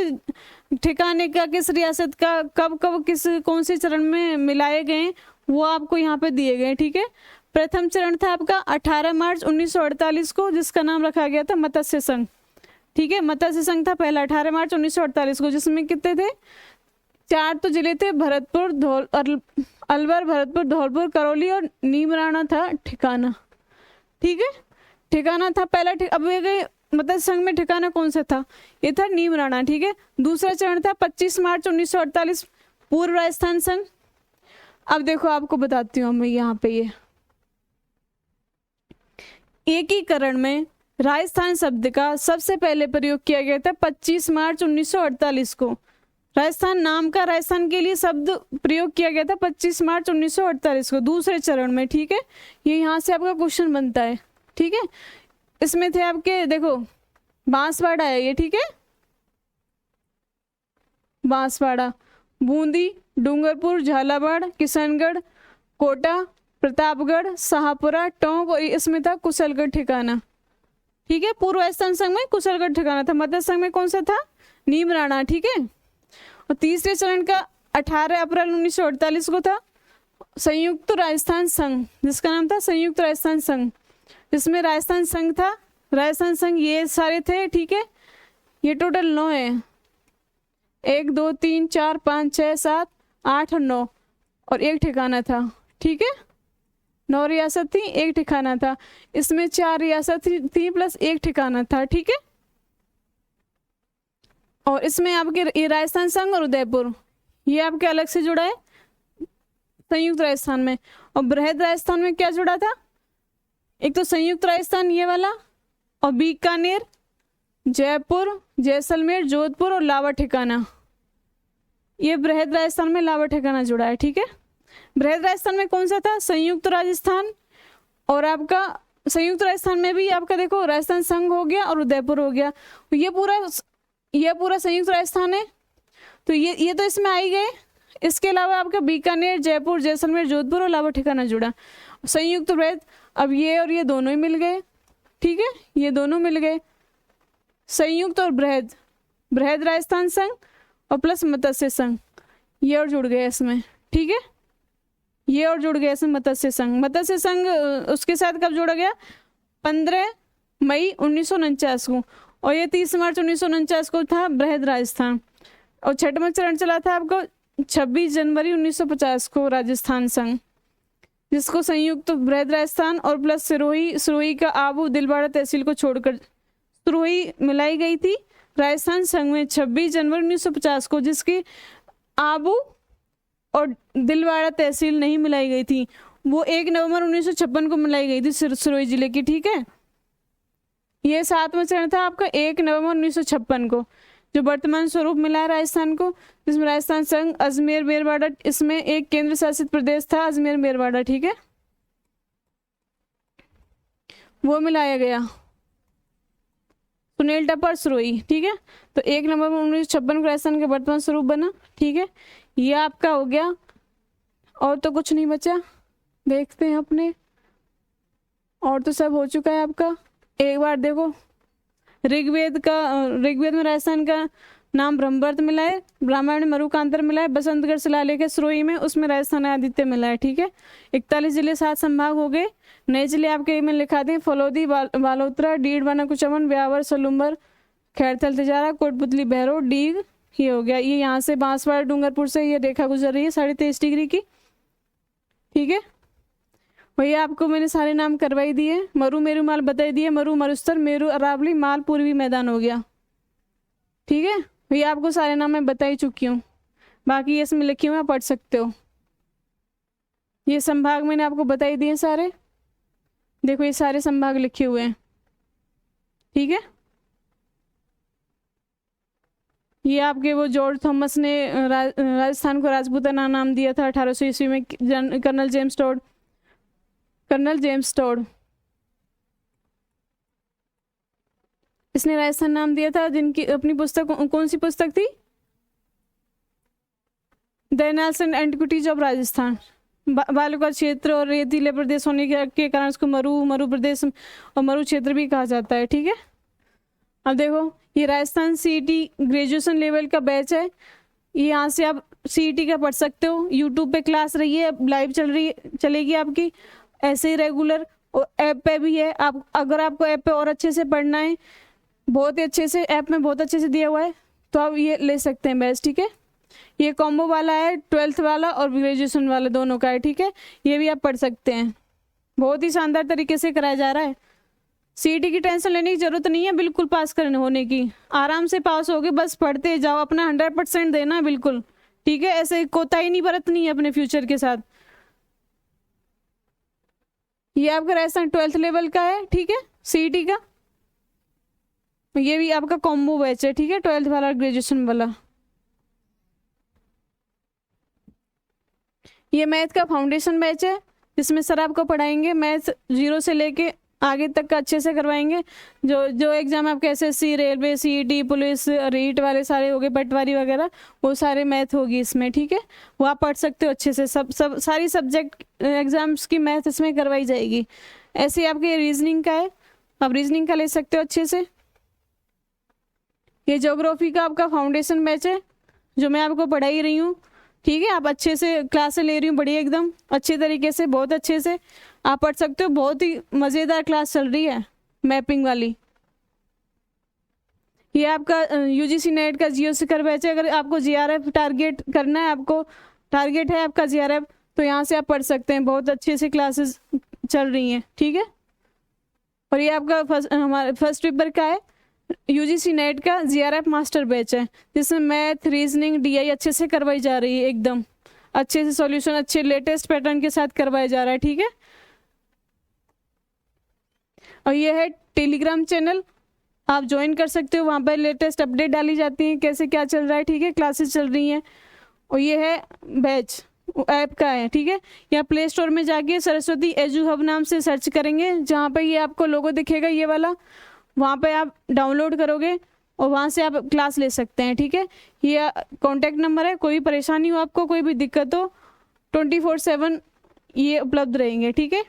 ठिकाने का, किस रियासत का कब कब किस कौन से चरण में मिलाए गए, वो आपको यहाँ पे दिए गए, ठीक है। प्रथम चरण था आपका 18 मार्च 1948 को, जिसका नाम रखा गया था मत्स्य संघ, ठीक है। मत्स्य संघ था पहला 18 मार्च 1948 को, जिसमें कितने थे, 4 तो जिले थे, भरतपुर, अलवर, भरतपुर, धौलपुर, करौली और नीमराणा था ठिकाना, ठीक है। ठिकाना था पहला, अब ये मत्स्य संघ में ठिकाना कौन सा था, ये था नीमराणा, ठीक है। दूसरा चरण था 25 मार्च 1948 पूर्व राजस्थान संघ। अब देखो आपको बताती हूँ मैं यहाँ पे, ये एकीकरण में राजस्थान शब्द का सबसे पहले प्रयोग किया गया था 25 मार्च 1948 को। राजस्थान नाम का राजस्थान के लिए शब्द प्रयोग किया गया था 25 मार्च 1948 को, दूसरे चरण में, ठीक है। ये यहाँ से आपका क्वेश्चन बनता है, ठीक है। इसमें थे आपके, देखो बांसवाड़ा है ये, ठीक है, बांसवाड़ा, बूंदी, डूंगरपुर, झालावाड़, किशनगढ़, कोटा, प्रतापगढ़, शाहपुरा, टोंक और इसमें था कुशलगढ़ ठिकाना, ठीक है। पूर्व राजस्थान संघ में कुशलगढ़ ठिकाना था, मत्स्य संघ में कौन सा था, नीमराणा, ठीक है। और तीसरे चरण का 18 अप्रैल 1948 को था संयुक्त राजस्थान संघ, जिसका नाम था संयुक्त राजस्थान संघ, जिसमें राजस्थान संघ था, राजस्थान संघ ये सारे थे, ठीक है। ये टोटल 9 है, 1 2 3 4 5 6 7 8 और 9 और 1 ठिकाना था, ठीक है। 9 रियासत थी, 1 ठिकाना था, इसमें 4 रियासत थी प्लस 1 ठिकाना था, ठीक है। और इसमें आपके ये राजस्थान संघ और उदयपुर ये आपके अलग से जुड़ा है संयुक्त राजस्थान में। और बृहद राजस्थान में क्या जुड़ा था, एक तो संयुक्त राजस्थान ये वाला, और बीकानेर, जयपुर, जैसलमेर, जोधपुर और लावा ठिकाना, ये बृहद राजस्थान में लावा ठिकाना जुड़ा है, ठीक है। बृहद राजस्थान में कौन सा था, संयुक्त राजस्थान, और आपका संयुक्त राजस्थान में भी आपका देखो राजस्थान संघ हो गया और उदयपुर हो गया, ये पूरा संयुक्त राजस्थान है, तो ये तो इसमें आ ही गए। इसके अलावा आपका बीकानेर, जयपुर, जैसलमेर, जोधपुर और लावा ठिकाना जुड़ा, संयुक्त बृहद। अब ये और ये दोनों ही मिल गए, ठीक है, ये दोनों मिल गए, संयुक्त और बृहद, बृहद राजस्थान संघ और प्लस मत्स्य संघ, ये और जुड़ गए इसमें, ठीक है। ये और जुड़ गया इसमें मत्स्य संघ। मत्स्य संघ उसके साथ कब जोड़ा गया, 15 मई 1949 को, और ये 30 मार्च 1949 को था बृहद राजस्थान। और छठवां चरण चला था आपको 26 जनवरी 1950 को राजस्थान संघ, जिसको संयुक्त बृहद राजस्थान और प्लस सिरोही का आबू दिलवाड़ा तहसील को छोड़कर सिरोही मिलाई गई थी राजस्थान संघ में 26 जनवरी 1950 को, जिसकी आबू और दिलवाड़ा तहसील नहीं मिलाई गई थी, वो 1 नवंबर 1956 को मिलाई गई थी सिरोही जिले की, ठीक है। ये 7वां चरण था आपका 1 नवंबर 1956 को, जो वर्तमान स्वरूप मिला है राजस्थान को, जिसमें राजस्थान संघ, अजमेर मेरवाड़ा, इसमें 1 केंद्र शासित प्रदेश था अजमेर मेरवाड़ा, ठीक है, वो मिलाया गया, सुनील टप्पा और सिरोही, ठीक है। तो 1 नवंबर 1956 को राजस्थान का वर्तमान स्वरूप बना, ठीक है। ये आपका हो गया, और तो कुछ नहीं बचा, देखते हैं अपने, और तो सब हो चुका है आपका। एक बार देखो ऋग्वेद में राजस्थान का नाम ब्रह्मवर्त मिला है, रामायण में मरुकांतर मिला है, बसंतगढ़ शिलालेख है सिरोही में, उसमें राजस्थान आदित्य मिला है, ठीक है। 41 जिले 7 संभाग हो गए। नए जिले आपके में लिखा दें, फलोदी, बालोतरा, डीडवाना, कुचामन, ब्यावर, सलूम्बर, खैरथल, तिजारा, कोटपुतली, बहरो, डीग, ये हो गया। ये यहाँ से बांसवाड़ा डूंगरपुर से ये रेखा गुजर रही है 23.5 डिग्री की, ठीक है। भैया आपको मैंने सारे नाम करवाई दिए, मरु मेरू माल बताई दिए, मरु मरुस्तर, मेरू अरावली, माल पूर्वी मैदान हो गया, ठीक है। भैया आपको सारे नाम मैं बता ही चुकी हूँ, बाकी इसमें लिखी हुई आप पढ़ सकते हो। ये संभाग मैंने आपको बता ही दिए सारे, देखो ये सारे संभाग लिखे हुए हैं, ठीक है। ये आपके वो जॉर्ज थॉमस ने राजस्थान को राजपूताना नाम दिया था 1800 ईस्वी में, कर्नल जेम्स टोड इसने राजस्थान नाम दिया था, जिनकी अपनी पुस्तक कौन सी पुस्तक थी, the annals and antiquities of Rajasthan. बालू का क्षेत्र और रेतीले प्रदेश होने के कारण उसको मरु प्रदेश और मरु क्षेत्र भी कहा जाता है, ठीक है। अब देखो ये राजस्थान सीईटी ग्रेजुएशन लेवल का बैच है, ये यहाँ से आप सीईटी का पढ़ सकते हो। यूट्यूब पे क्लास रही है, लाइव चलेगी आपकी ऐसे ही रेगुलर, और ऐप पे भी है। आप अगर आपको ऐप पे और अच्छे से पढ़ना है, बहुत ही अच्छे से ऐप में बहुत अच्छे से दिया हुआ है, तो आप ये ले सकते हैं बैच, ठीक है। ये कॉम्बो वाला है, 12th वाला और ग्रेजुएशन वाला दोनों का है, ठीक है। ये भी आप पढ़ सकते हैं, बहुत ही शानदार तरीके से कराया जा रहा है। सीईटी की टेंशन लेने की जरूरत नहीं है, बिल्कुल पास करने होने की, आराम से पास होगे, बस पढ़ते जाओ, अपना 100% देना है बिल्कुल, ठीक है। ऐसे कोताही नहीं बरतनी है अपने फ्यूचर के साथ। ये आपका राजस्थान 12th लेवल का है, ठीक है, सीईटी का। ये भी आपका कॉम्बो बैच है, ठीक है, 12th वाला ग्रेजुएशन वाला। ये मैथ का फाउंडेशन बैच है, जिसमें सर आपको पढ़ाएंगे मैथ 0 से लेके आगे तक का अच्छे से करवाएंगे। जो एग्जाम आपके SSC, railway, CET, police, REET वाले सारे हो गए, पटवारी वगैरह, वो सारे मैथ होगी इसमें, ठीक है। वो आप पढ़ सकते हो अच्छे से, सब सारी सब्जेक्ट एग्जाम्स की मैथ इसमें करवाई जाएगी। ऐसे ही आपके रीजनिंग का है, आप रीजनिंग का ले सकते हो अच्छे से। ये ज्योग्राफी का आपका फाउंडेशन बैच है, जो मैं आपको पढ़ा ही रही हूँ, ठीक है। आप अच्छे से क्लासें ले रही हूँ, बढ़िया एकदम अच्छे तरीके से, बहुत अच्छे से आप पढ़ सकते हो। बहुत ही मज़ेदार क्लास चल रही है मैपिंग वाली। ये आपका यूजीसी नेट का जियो सिकर बैच है। अगर आपको जीआरएफ टारगेट करना है, आपको टारगेट है आपका जीआरएफ, तो यहाँ से आप पढ़ सकते हैं, बहुत अच्छे से क्लासेस चल रही हैं, ठीक है। और ये आपका हमारे फर्स्ट पेपर का है, यूजीसी नेट का जीआरएफ मास्टर बैच है, जिसमें मैथ, रीजनिंग, डीआई अच्छे से करवाई जा रही है, एकदम अच्छे से सॉल्यूशन अच्छे लेटेस्ट पैटर्न के साथ करवाया जा रहा है, ठीक है। और ये है टेलीग्राम चैनल, आप ज्वाइन कर सकते हो, वहाँ पर लेटेस्ट अपडेट डाली जाती हैं, कैसे क्या चल रहा है, ठीक है, क्लासेस चल रही हैं। और ये है बैच ऐप का है, ठीक है। या प्ले स्टोर में जाके सरस्वती एजू हब नाम से सर्च करेंगे, जहाँ पर ये आपको लोगो दिखेगा ये वाला, वहाँ पे आप डाउनलोड करोगे और वहाँ से आप क्लास ले सकते हैं, ठीक है। ये कॉन्टैक्ट नंबर है, कोई परेशानी हो आपको, कोई भी दिक्कत हो, 24/7 ये उपलब्ध रहेंगे, ठीक है।